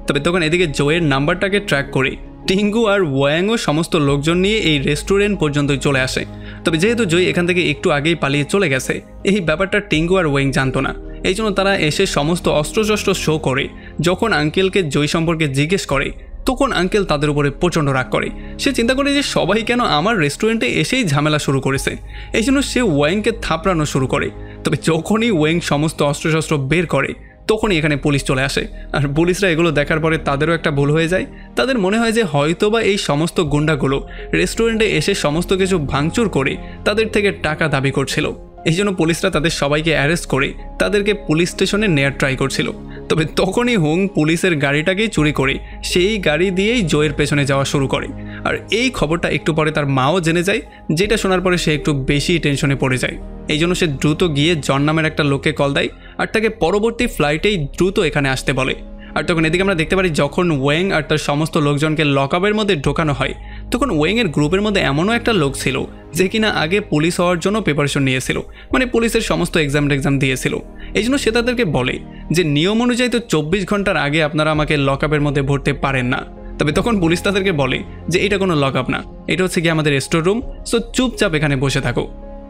তবে তখন এদিকে জয়ের নাম্বারটাকে ট্র্যাক করে টিঙ্গু আর ওয়াংও সমস্ত লোকজন নিয়ে এই রেস্টুরেন্ট পর্যন্তই চলে আসে। তবে যেহেতু জয় এখান থেকে একটু আগেই পালিয়ে চলে গেছে, এই ব্যাপারটা টিঙ্গু আর ওয়াং জানতো না। এই জন্য তারা এসে সমস্ত অস্ত্রশস্ত্র শো করে। যখন আঙ্কেলকে জয় সম্পর্কে জিজ্ঞেস করে তখন আঙ্কেল তাদের উপরে প্রচণ্ড রাগ করে। সে চিন্তা করে যে সবাই কেন আমার রেস্টুরেন্টে এসেই ঝামেলা শুরু করেছে, এই জন্য সে ওয়াংকে থাপড়ানো শুরু করে। তবে যখনই ওয়াং সমস্ত অস্ত্রশস্ত্র বের করে তখনই এখানে পুলিশ চলে আসে। আর পুলিশরা এগুলো দেখার পরে তাদেরও একটা ভুল হয়ে যায়। তাদের মনে হয় যে হয়তোবা এই সমস্ত গুন্ডাগুলো রেস্টুরেন্টে এসে সমস্ত কিছু ভাঙচুর করে তাদের থেকে টাকা দাবি করছিল। এই জন্য পুলিশরা তাদের সবাইকে অ্যারেস্ট করে তাদেরকে পুলিশ স্টেশনে নেয়ার ট্রাই করছিল। তবে তখনই হোং পুলিশের গাড়িটাকেই চুরি করে সেই গাড়ি দিয়েই জয়ের পেছনে যাওয়া শুরু করে। আর এই খবরটা একটু পরে তার মাও জেনে যায়, যেটা শোনার পরে সে একটু বেশি টেনশনে পড়ে যায়। এই জন্য সে দ্রুত গিয়ে জন নামের একটা লোককে কল দেয় আর তাকে পরবর্তী ফ্লাইটেই দ্রুত এখানে আসতে বলে। আর তখন এদিকে আমরা দেখতে পারি যখন ওয়েং আর তার সমস্ত লোকজনকে লকআপের মধ্যে ঢোকানো হয় তখন ওয়েংয়ের গ্রুপের মধ্যে এমনও একটা লোক ছিল যে কিনা আগে পুলিশ হওয়ার জন্য প্রিপারেশন নিয়েছিল, মানে পুলিশের সমস্ত এক্সাম দিয়েছিল। এই জন্য সে তাদেরকে বলে যে নিয়ম অনুযায়ী তো 24 ঘন্টার আগে আপনারা আমাকে লকআপের মধ্যে ভরতে পারেন না। তবে তখন পুলিশ তাদেরকে বলে যে এটা কোনো লকআপ না, এটা হচ্ছে কি আমাদের স্টোর রুম, সো চুপচাপ এখানে বসে থাকো।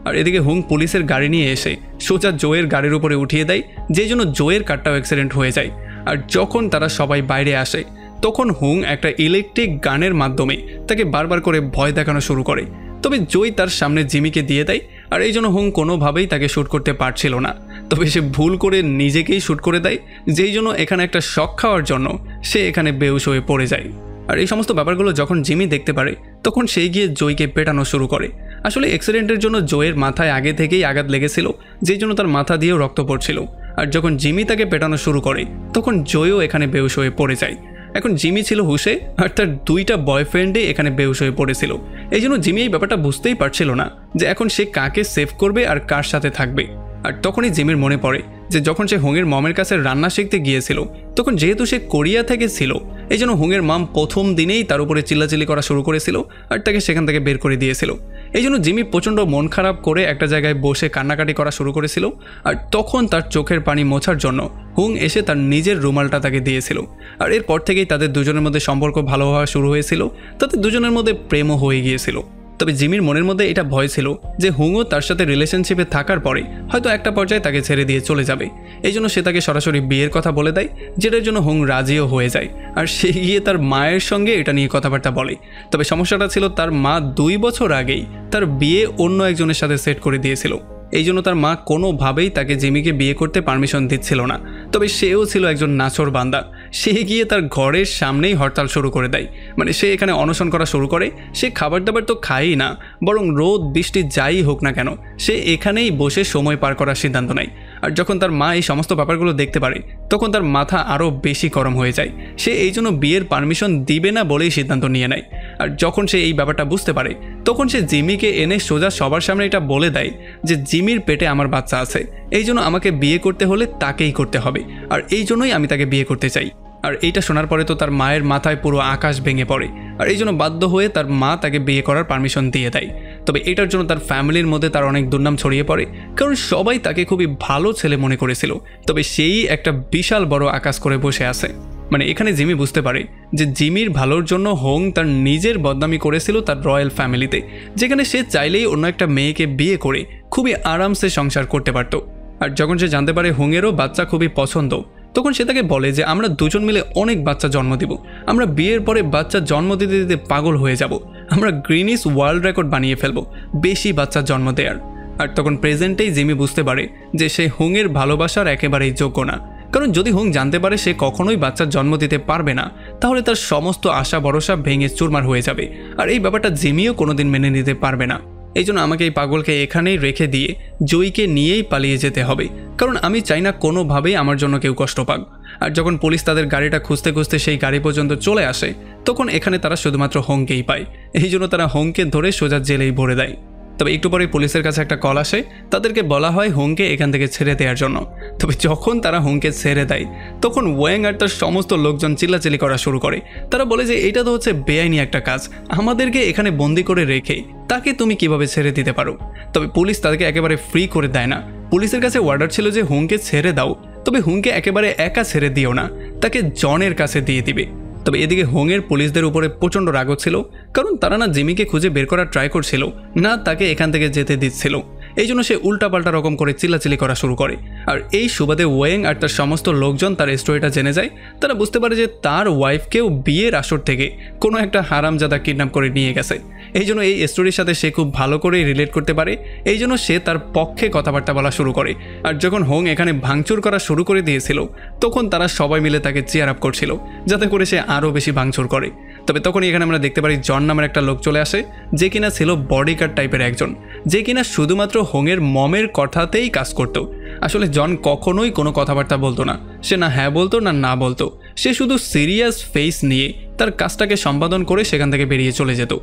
আর এদিকে হুং পুলিশের গাড়ি নিয়ে এসে সোজা জোয়ের গাড়ির উপরে উঠিয়ে দেয়, যেই জন্য জোয়ের কারটাও অ্যাক্সিডেন্ট হয়ে যায়। আর যখন তারা সবাই বাইরে আসে তখন হুং একটা ইলেকট্রিক গানের মাধ্যমে তাকে বারবার করে ভয় দেখানো শুরু করে। তবে জয় তার সামনে জিমিকে দিয়ে দেয়, আর এই জন্য হুং কোনোভাবেই তাকে শ্যুট করতে পারছিল না। তবে সে ভুল করে নিজেকেই শ্যুট করে দেয়, যেই জন্য এখানে একটা শক খাওয়ার জন্য সে এখানে বেহুশ হয়ে পড়ে যায়। আর এই সমস্ত ব্যাপারগুলো যখন জিমি দেখতে পারে তখন সে গিয়ে জয়কে পেটানো শুরু করে। আসলে অ্যাক্সিডেন্টের জন্য জয়ের মাথায় আগে থেকেই আঘাত লেগেছিল, যেই জন্য তার মাথা দিয়েও রক্ত পড়ছিল। আর যখন জিমি তাকে পেটানো শুরু করে তখন জয়ও এখানে বেহুশ হয়ে পড়ে যায়। এখন জিমি ছিল হুশে আর তার দুইটা বয়ফ্রেন্ডে এখানে বেহুশ হয়ে পড়েছিল। এই জন্য জিমি এই ব্যাপারটা বুঝতেই পারছিল না যে এখন সে কাকে সেভ করবে আর কার সাথে থাকবে। আর তখনই জিমির মনে পড়ে যে যখন সে হুংয়ের মমের কাছে রান্না শিখতে গিয়েছিল তখন যেহেতু সে কোরিয়া থেকে ছিল এই জন্য হুংয়ের মম প্রথম দিনেই তার উপরে চিল্লাচিল্লি করা শুরু করেছিল আর তাকে সেখান থেকে বের করে দিয়েছিল। এই জন্য জিমি প্রচণ্ড মন খারাপ করে একটা জায়গায় বসে কান্নাকাটি করা শুরু করেছিল। আর তখন তার চোখের পানি মোছার জন্য হুং এসে তার নিজের রুমালটা তাকে দিয়েছিল। আর এরপর থেকেই তাদের দুজনের মধ্যে সম্পর্ক ভালো হওয়া শুরু হয়েছিল, তাদের দুজনের মধ্যে প্রেমও হয়ে গিয়েছিল। তবে জিমির মনের মধ্যে এটা ভয় ছিল যে হুংও তার সাথে রিলেশনশিপে থাকার পরে হয়তো একটা পর্যায়ে তাকে ছেড়ে দিয়ে চলে যাবে। এই জন্য সে তাকে সরাসরি বিয়ের কথা বলে দেয়, যেটার জন্য হুং রাজিও হয়ে যায়। আর সে গিয়ে তার মায়ের সঙ্গে এটা নিয়ে কথাবার্তা বলে। তবে সমস্যাটা ছিল তার মা 2 বছর আগেই তার বিয়ে অন্য একজনের সাথে সেট করে দিয়েছিল। এই জন্য তার মা কোনোভাবেই তাকে জিমিকে বিয়ে করতে পারমিশন দিচ্ছিল না। তবে সেও ছিল একজন নাছোড় বান্দা, সে গিয়ে তার ঘরের সামনেই হরতাল শুরু করে দেয়। মানে সে এখানে অনশন করা শুরু করে। সে খাবার দাবার তো খায়ই না, বরং রোদ বৃষ্টি যাই হোক না কেন সে এখানেই বসে সময় পার করার সিদ্ধান্ত নেয়। আর যখন তার মা এই সমস্ত ব্যাপারগুলো দেখতে পারে তখন তার মাথা আরও বেশি গরম হয়ে যায়। সে এই জন্য বিয়ের পারমিশন দিবে না বলেই সিদ্ধান্ত নিয়ে নেয়। আর যখন সে এই ব্যাপারটা বুঝতে পারে তখন সে জিমিকে এনে সোজা সবার সামনে এটা বলে দেয় যে জিমির পেটে আমার বাচ্চা আছে, এই জন্য আমাকে বিয়ে করতে হলে তাকেই করতে হবে, আর এই জন্যই আমি তাকে বিয়ে করতে চাই। আর এইটা শোনার পরে তো তার মায়ের মাথায় পুরো আকাশ ভেঙে পড়ে। আর এই জন্য বাধ্য হয়ে তার মা তাকে বিয়ে করার পারমিশন দিয়ে দেয়। তবে এটার জন্য তার ফ্যামিলির মধ্যে তার অনেক দুর্নাম ছড়িয়ে পড়ে, কারণ সবাই তাকে খুবই ভালো ছেলে মনে করেছিল। তবে সেই একটা বিশাল বড় আকাশ করে বসে আছে। মানে এখানে জিমি বুঝতে পারে যে জিমির ভালোর জন্য হোং তার নিজের বদনামি করেছিল তার রয়্যাল ফ্যামিলিতে, যেখানে সে চাইলেই অন্য একটা মেয়েকে বিয়ে করে খুবই আরামসে সংসার করতে পারত। আর যখন সে জানতে পারে হোংয়েরও বাচ্চা খুবই পছন্দ, তখন সে তাকে বলে যে আমরা দুজন মিলে অনেক বাচ্চা জন্ম দিব, আমরা বিয়ের পরে বাচ্চা জন্ম দিতে দিতে পাগল হয়ে যাব, আমরা গ্রিনিস ওয়ার্ল্ড রেকর্ড বানিয়ে ফেলবো বেশি বাচ্চা জন্ম দেওয়ার। আর তখন প্রেজেন্টেই জিমি বুঝতে পারে যে সে হোংয়ের ভালোবাসার একেবারেই যোগ্য না, কারণ যদি হোং জানতে পারে সে কখনোই বাচ্চার জন্ম দিতে পারবে না, তাহলে তার সমস্ত আশা ভরসা ভেঙে চুরমার হয়ে যাবে। আর এই ব্যাপারটা জিমিও কোনোদিন মেনে নিতে পারবে না। এই জন্য আমাকে এই পাগলকে এখানেই রেখে দিয়ে জয়ীকে নিয়েই পালিয়ে যেতে হবে, কারণ আমি চাই না কোনোভাবেই আমার জন্য কেউ কষ্ট পাক। আর যখন পুলিশ তাদের গাড়িটা খুঁজতে খুঁজতে সেই গাড়ি পর্যন্ত চলে আসে, তখন এখানে তারা শুধুমাত্র হোংকেই পায়। এই জন্য তারা হোংকে ধরে সোজা জেলেই ভরে দেয়। তবে একটু পরে পুলিশের কাছে একটা কল আসে, তাদেরকে বলা হয় হোংকে এখান থেকে ছেড়ে দেওয়ার জন্য। তবে যখন তারা হোংকে ছেড়ে দেয়, তখন ওয়াং আর তার সমস্ত লোকজন চিল্লাচিল্লি করা শুরু করে। তারা বলে যে এটা তো হচ্ছে বেআইনি একটা কাজ, আমাদেরকে এখানে বন্দি করে রেখে তাকে তুমি কিভাবে ছেড়ে দিতে পারো। তবে পুলিশ তাদেরকে একেবারে ফ্রি করে দেয় না। পুলিশের কাছে অর্ডার ছিল যে হোংকে ছেড়ে দাও, তবে হোংকে একেবারে একা ছেড়ে দিও না, তাকে জনের কাছে দিয়ে দিবে। তবে এদিকে হোংয়ের পুলিশদের উপরে প্রচণ্ড রাগ ছিল, কারণ তারা না জিমিকে খুঁজে বের করার ট্রাই করছিল, না তাকে এখান থেকে যেতে দিচ্ছিল। এই জন্য সে উল্টাপাল্টা রকম করে চিল্লাচিল্লি করা শুরু করে। আর এই সুবাদে ওয়েং আর তার সমস্ত লোকজন তার স্টোরিটা জেনে যায়। তারা বুঝতে পারে যে তার ওয়াইফকেও বিয়ের আসর থেকে কোনো একটা হারামজাদা কিডন্যাপ করে নিয়ে গেছে। এই জন্য এই স্টোরির সাথে সে খুব ভালো করেই রিলেট করতে পারে। এই জন্য সে তার পক্ষে কথাবার্তা বলা শুরু করে। আর যখন হোং এখানে ভাঙচুর করা শুরু করে দিয়েছিল, তখন তারা সবাই মিলে তাকে চিয়ার আপ করছিল, যাতে করে সে আরও বেশি ভাঙচুর করে। তবে তখনই এখানে আমরা দেখতে পারি জন নামের একটা লোক চলে আসে, যে কিনা ছিল বডিগার্ড টাইপের একজন, যে কিনা শুধুমাত্র হোংয়ের মমের কথাতেই কাজ করতো। আসলে জন কখনোই কোনো কথাবার্তা বলতো না, সে না হ্যাঁ বলতো না না বলতো, সে শুধু সিরিয়াস ফেস নিয়ে তার কাজটাকে সম্পাদন করে সেখান থেকে বেরিয়ে চলে যেত।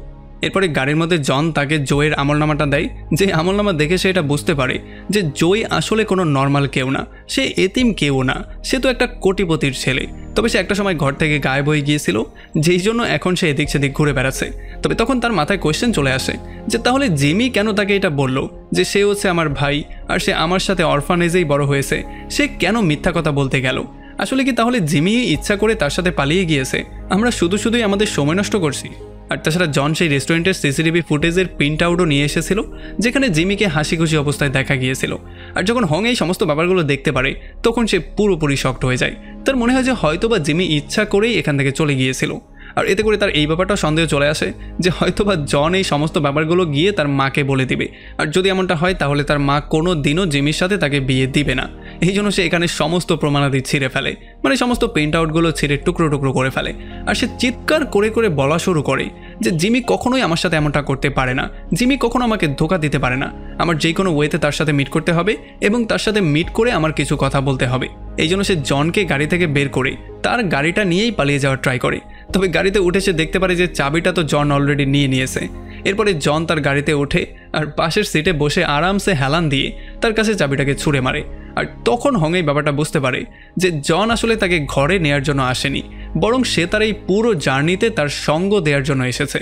এরপরে গাড়ির মধ্যে জন তাকে জয়ের আমলনামাটা দেয়, যে আমলনামা দেখে সে এটা বুঝতে পারে যে জয় আসলে কোনো নর্মাল কেউ না, সে এতিম কেউ না, সে তো একটা কোটিপতির ছেলে। তবে সে একটা সময় ঘর থেকে গায়েব হয়ে গিয়েছিল, যেই জন্য এখন সে এদিক সেদিক ঘুরে বেড়াচ্ছে। তবে তখন তার মাথায় কোয়েশ্চেন চলে আসে যে তাহলে জিমি কেন তাকে এটা বলল যে সে হচ্ছে আমার ভাই আর সে আমার সাথে অরফানেজেই বড় হয়েছে, সে কেন মিথ্যা কথা বলতে গেল? আসলে কি তাহলে জিমি ইচ্ছা করে তার সাথে পালিয়ে গিয়েছে? আমরা শুধুই আমাদের সময় নষ্ট করছি। আর তাছাড়া জন সেই রেস্টুরেন্টের সিসিটিভি ফুটেজের প্রিন্ট আউটও নিয়ে এসেছিল, যেখানে জিমিকে হাসি খুশি অবস্থায় দেখা গিয়েছিল। আর যখন হং এই সমস্ত ব্যাপারগুলো দেখতে পারে, তখন সে পুরোপুরি শকড হয়ে যায়। তার মনে হয় যে হয়তোবা জিমি ইচ্ছা করেই এখান থেকে চলে গিয়েছিল। আর এতে করে তার এই ব্যাপারটা সন্দেহ চলে আসে যে হয়তোবা জন এই সমস্ত ব্যাপারগুলো গিয়ে তার মাকে বলে দিবে। আর যদি এমনটা হয়, তাহলে তার মা কোনো দিনও জিমির সাথে তাকে বিয়ে দিবে না। এই জন্য সে এখানে সমস্ত প্রমাণাদি ছিঁড়ে ফেলে, মানে সমস্ত প্রিন্ট আউটগুলো ছিঁড়ে টুকরো টুকরো করে ফেলে। আর সে চিৎকার করে করে বলা শুরু করে যে জিমি কখনোই আমার সাথে এমনটা করতে পারে না, জিমি কখনো আমাকে ধোকা দিতে পারে না, আমার যে কোনো ওয়েতে তার সাথে মিট করতে হবে এবং তার সাথে মিট করে আমার কিছু কথা বলতে হবে। এই জন্য সে জনকে গাড়ি থেকে বের করে তার গাড়িটা নিয়েই পালিয়ে যাওয়ার ট্রাই করে। তবে গাড়িতে উঠে সে দেখতে পারে যে চাবিটা তো জন অলরেডি নিয়েছে। এরপরে জন তার গাড়িতে ওঠে আর পাশের সিটে বসে আরামসে হেলান দিয়ে তার কাছে চাবিটাকে ছুঁড়ে মারে। আর তখন হং এই ব্যাপারটা বুঝতে পারে যে জন আসলে তাকে ঘরে নেয়ার জন্য আসেনি, বরং সে তার এই পুরো জার্নিতে তার সঙ্গ দেওয়ার জন্য এসেছে।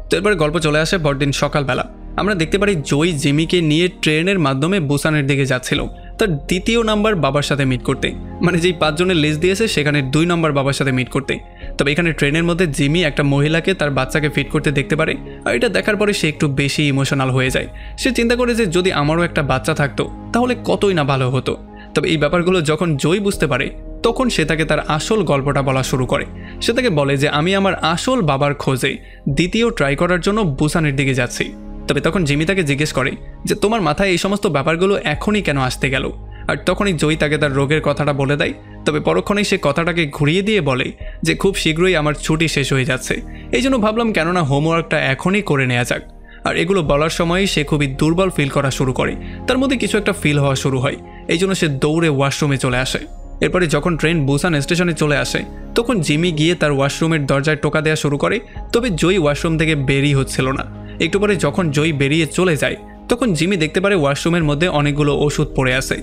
তো এরপরে গল্প চলে আসে পরদিন সকালবেলা। আমরা দেখতে পারি জয় জিমিকে নিয়ে ট্রেনের মাধ্যমে বুসানের দিকে যাচ্ছিল তার দ্বিতীয় নাম্বার বাবার সাথে মিট করতে, মানে যেই 5 জনের লিস্ট দিয়েছে সেখানে 2 নম্বর বাবার সাথে মিট করতে। তবে এখানে ট্রেনের মধ্যে জিমি একটা মহিলাকে তার বাচ্চাকে ফিট করতে দেখতে পারে, আর এটা দেখার পরে সে একটু বেশি ইমোশনাল হয়ে যায়। সে চিন্তা করে যে যদি আমারও একটা বাচ্চা থাকতো তাহলে কতই না ভালো হতো। তবে এই ব্যাপারগুলো যখন জয় বুঝতে পারে, তখন সে তাকে তার আসল গল্পটা বলা শুরু করে। সে তাকে বলে যে আমি আমার আসল বাবার খোঁজে দ্বিতীয় ট্রাই করার জন্য বুসানের দিকে যাচ্ছি। তবে তখন জিমি তাকে জিজ্ঞেস করে যে তোমার মাথায় এই সমস্ত ব্যাপারগুলো এখনই কেন আসতে গেল? আর তখনই জয় তাকে তার রোগের কথাটা বলে দেয়। তবে পরক্ষণেই সে কথাটাকে ঘুরিয়ে দিয়ে বলে যে খুব শীঘ্রই আমার ছুটি শেষ হয়ে যাচ্ছে, এই জন্য ভাবলাম কেননা হোমওয়ার্কটা এখনই করে নেওয়া যাক। আর এগুলো বলার সময়ই সে খুবই দুর্বল ফিল করা শুরু করে, তার মধ্যে কিছু একটা ফিল হওয়া শুরু হয়। এই জন্য সে দৌড়ে ওয়াশরুমে চলে আসে। এরপরে যখন ট্রেন বুসান স্টেশনে চলে আসে, তখন জিমি গিয়ে তার ওয়াশরুমের দরজায় টোকা দেওয়া শুরু করে। তবে জয় ওয়াশরুম থেকে বেরিয়ে হচ্ছিল না। একটু পরে যখন জয় বেরিয়ে চলে যায়, তখন জিমি দেখতে পারে ওয়াশরুমের মধ্যে অনেকগুলো ওষুধ পড়ে আছে।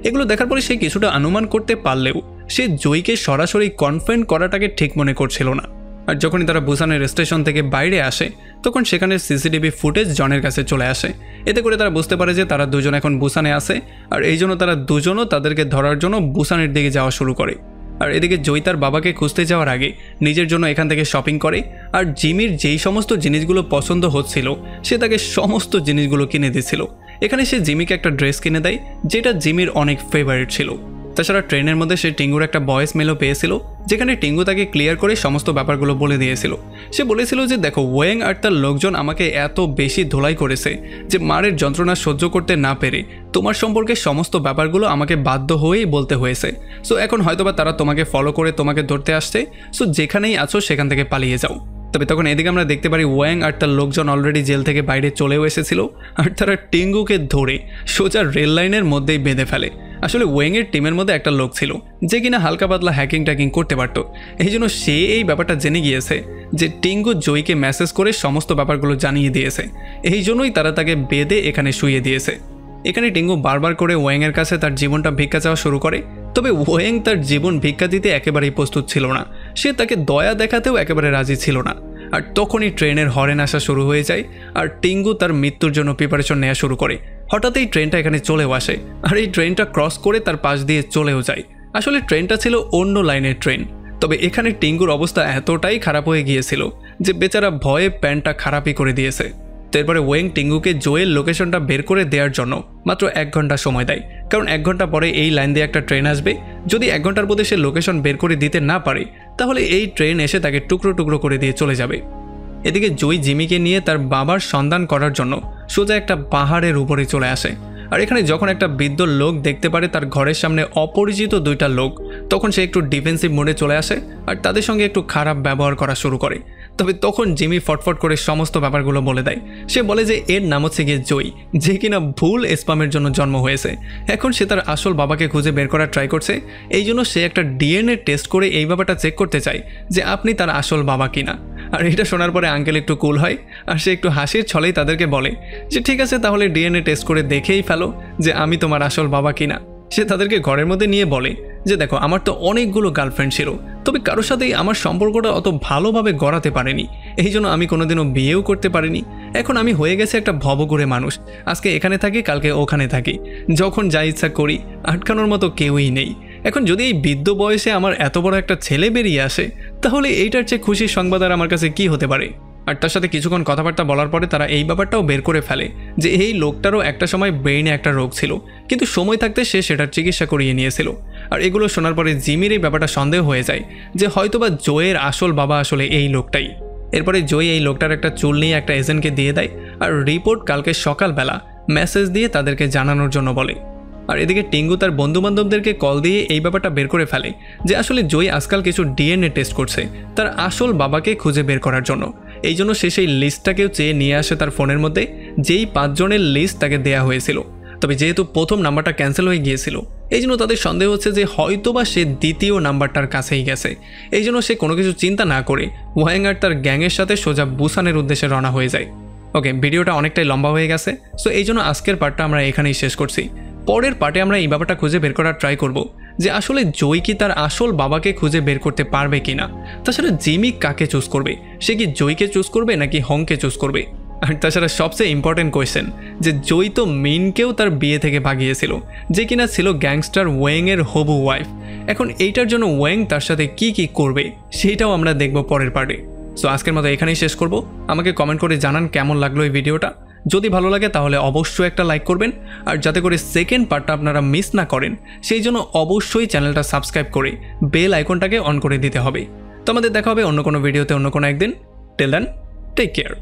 এগুলো দেখার পরে সে কিছুটা অনুমান করতে পারলেও সে জয়কে সরাসরি কনফ্রন্ট করাটাকে ঠিক মনে করছিল না। আর যখনই তারা বুসানের স্টেশন থেকে বাইরে আসে, তখন সেখানের সিসিটিভি ফুটেজ জনের কাছে চলে আসে। এতে করে তারা বুঝতে পারে যে তারা দুজন এখন বুসানে আছে, আর এই জন্য তারা দুজনও তাদেরকে ধরার জন্য বুসানের দিকে যাওয়া শুরু করে। আর এদিকে জয় তার বাবাকে খুঁজতে যাওয়ার আগে নিজের জন্য এখান থেকে শপিং করে আর জিমির যেই সমস্ত জিনিসগুলো পছন্দ হচ্ছিল সে তাকে সমস্ত জিনিসগুলো কিনে দিচ্ছিল। এখানে সে জিমিকে একটা ড্রেস কিনে দেয় যেটা জিমির অনেক ফেভারিট ছিল। তাছাড়া ট্রেনের মধ্যে সে টিঙ্গুর একটা ভয়েস মেলও পেয়েছিল যেখানে টিঙ্গু তাকে ক্লিয়ার করে সমস্ত ব্যাপারগুলো বলে দিয়েছিল। সে বলেছিল যে দেখো, ওয়েং আর তার লোকজন আমাকে এত বেশি ধোলাই করেছে যে মারের যন্ত্রণা সহ্য করতে না পেরে তোমার সম্পর্কে সমস্ত ব্যাপারগুলো আমাকে বাধ্য হয়েই বলতে হয়েছে। সো এখন হয়তোবা তারা তোমাকে ফলো করে তোমাকে ধরতে আসছে, সো যেখানেই আছো সেখান থেকে পালিয়ে যাও। তবে তখন এদিকে আমরা দেখতে পারি ওয়াং আর তার লোকজন অলরেডি জেল থেকে বাইরে চলেও এসেছিল আর তারা টিঙ্গুকে ধরে সোজা রেল লাইনের মধ্যেই বেঁধে ফেলে। আসলে ওয়েংয়ের টিমের মধ্যে একটা লোক ছিল যে কিনা হালকা পাতলা হ্যাকিং ট্যাকিং করতে পারত। এই জন্য সে এই ব্যাপারটা জেনে গিয়েছে যে টিঙ্গু জয়কে মেসেজ করে সমস্ত ব্যাপারগুলো জানিয়ে দিয়েছে। এই জন্যই তারা তাকে বেঁধে এখানে শুইয়ে দিয়েছে। এখানে টিঙ্গু বারবার করে ওয়েংয়ের কাছে তার জীবনটা ভিক্ষা চাওয়া শুরু করে, তবে ওয়েং তার জীবন ভিক্ষা দিতে একেবারেই প্রস্তুত ছিল না। সে তাকে দয়া দেখাতেও একেবারে রাজি ছিল না। আর তখনই ট্রেনের হরেন আসা শুরু হয়ে যায় আর টিঙ্গু তার মৃত্যুর জন্য প্রিপারেশন নেওয়া শুরু করে। হঠাৎ এই ট্রেনটা এখানে চলেও আসে আর এই ট্রেনটা ক্রস করে তার পাশ দিয়ে চলেও যায়। আসলে ট্রেনটা ছিল অন্য লাইনের ট্রেন, তবে এখানে টিঙ্গুর অবস্থা এতটাই খারাপ হয়ে গিয়েছিল যে বেচারা ভয়ে প্যান্টটা খারাপই করে দিয়েছে। তারপরে ওয়েং টিঙ্গুকে জয়ের লোকেশনটা বের করে দেওয়ার জন্য মাত্র 1 ঘন্টা সময় দেয়, কারণ 1 ঘন্টা পরে এই লাইন দিয়ে একটা ট্রেন আসবে। যদি 1 ঘন্টার মধ্যে সে লোকেশন বের করে দিতে না পারে তাহলে এই ট্রেন এসে তাকে টুকরো টুকরো করে দিয়ে চলে যাবে। এদিকে জয় জিমিকে নিয়ে তার বাবার সন্ধান করার জন্য সোজা একটা পাহাড়ের উপরে চলে আসে। আর এখানে যখন একটা বৃদ্ধ লোক দেখতে পারে তার ঘরের সামনে অপরিচিত 2টা লোক, তখন সে একটু ডিফেন্সিভ মোডে চলে আসে আর তাদের সঙ্গে একটু খারাপ ব্যবহার করা শুরু করে। তবে তখন জিমি ফটফট করে সমস্ত ব্যাপারগুলো বলে দেয়। সে বলে যে এর নাম হচ্ছে গিয়ে জয়, যে কিনা ভুল স্পামের জন্য জন্ম হয়েছে। এখন সে তার আসল বাবাকে খুঁজে বের করার ট্রাই করছে, এই জন্য সে একটা ডিএনএ টেস্ট করে এই ব্যাপারটা চেক করতে চায় যে আপনি তার আসল বাবা কিনা। আর এটা শোনার পরে আঙ্কেল একটু কুল হয় আর সে একটু হাসির ছলেই তাদেরকে বলে যে ঠিক আছে, তাহলে ডিএনএ টেস্ট করে দেখেই ফেলো যে আমি তোমার আসল বাবা কিনা। সে তাদেরকে ঘরের মধ্যে নিয়ে বলে যে দেখো, আমার তো অনেকগুলো গার্লফ্রেন্ড ছিল, তবে কারোর সাথেই আমার সম্পর্কটা অত ভালোভাবে গড়াতে পারেনি, এই জন্য আমি কোনোদিনও বিয়েও করতে পারিনি। এখন আমি হয়ে গেছে একটা ভবঘুরে মানুষ, আজকে এখানে থাকি কালকে ওখানে থাকি, যখন যা ইচ্ছা করি, আটকানোর মতো কেউই নেই। এখন যদি এই বৃদ্ধ বয়সে আমার এত বড় একটা ছেলে বেরিয়ে আসে তাহলে এইটার চেয়ে খুশির সংবাদ আর আমার কাছে কি হতে পারে। আর তার সাথে কিছুক্ষণ কথাবার্তা বলার পরে তারা এই ব্যাপারটাও বের করে ফেলে যে এই লোকটারও একটা সময় ব্রেইনে একটা রোগ ছিল, কিন্তু সময় থাকতে সে সেটার চিকিৎসা করিয়ে নিয়েছিল। আর এগুলো শোনার পরে জিমির এই ব্যাপারটা সন্দেহ হয়ে যায় যে হয়তোবা জয়ের আসল বাবা আসলে এই লোকটাই। এরপরে জয় এই লোকটার একটা চুল নিয়ে একটা এজেন্টকে দিয়ে দেয় আর রিপোর্ট কালকে সকালবেলা মেসেজ দিয়ে তাদেরকে জানানোর জন্য বলে। আর এদিকে টিঙ্গু তার বন্ধুবান্ধবদেরকে কল দিয়ে এই ব্যাপারটা বের করে ফেলে যে আসলে জয় আজকাল কিছু ডিএনএ টেস্ট করছে তার আসল বাবাকে খুঁজে বের করার জন্য। এই জন্য সে সেই লিস্টটাকেও চেয়ে নিয়ে আসে তার ফোনের মধ্যে, যেই 5 জনের লিস্ট তাকে দেয়া হয়েছিল। তবে যেহেতু প্রথম নাম্বারটা ক্যান্সেল হয়ে গিয়েছিল এই জন্য তাদের সন্দেহ হচ্ছে যে হয়তোবা সে দ্বিতীয় নাম্বারটার কাছেই গেছে। এই জন্য সে কোনো কিছু চিন্তা না করে ওয়াং আর তার গ্যাংয়ের সাথে সোজা বুসানের উদ্দেশ্যে রওনা হয়ে যায়। ওকে, ভিডিওটা অনেকটাই লম্বা হয়ে গেছে, সো এই জন্য আজকের পার্টটা আমরা এখানেই শেষ করছি। পরের পার্টে আমরা এই ব্যাপারটা খুঁজে বের করার ট্রাই করব যে আসলে জয় কি তার আসল বাবাকে খুঁজে বের করতে পারবে কিনা। তাছাড়া জিমি কাকে চুজ করবে, সে কি জয়কে চুজ করবে নাকি হংকে চুজ করবে। আর তাছাড়া সবচেয়ে ইম্পর্টেন্ট কোয়েশ্চেন যে জয় তো মিনকেও তার বিয়ে থেকে ভাগিয়েছিল, যে কিনা ছিল গ্যাংস্টার ওয়েংয়ের হবু ওয়াইফ। এখন এইটার জন্য ওয়েং তার সাথে কি কি করবে সেইটাও আমরা দেখব পরের পার্টে। সো আজকের মতো এখানেই শেষ করব। আমাকে কমেন্ট করে জানান কেমন লাগলো এই ভিডিওটা। যদি ভালো লাগে তাহলে অবশ্যই একটা লাইক করবেন, আর যাতে করে সেকেন্ড পার্টটা আপনারা মিস না করেন সেই জন্য অবশ্যই চ্যানেলটা সাবস্ক্রাইব করে বেল আইকনটাকে অন করে দিতে হবে। তো আমাদের দেখা হবে অন্য কোনো ভিডিওতে অন্য কোনো একদিন। Till then, take care.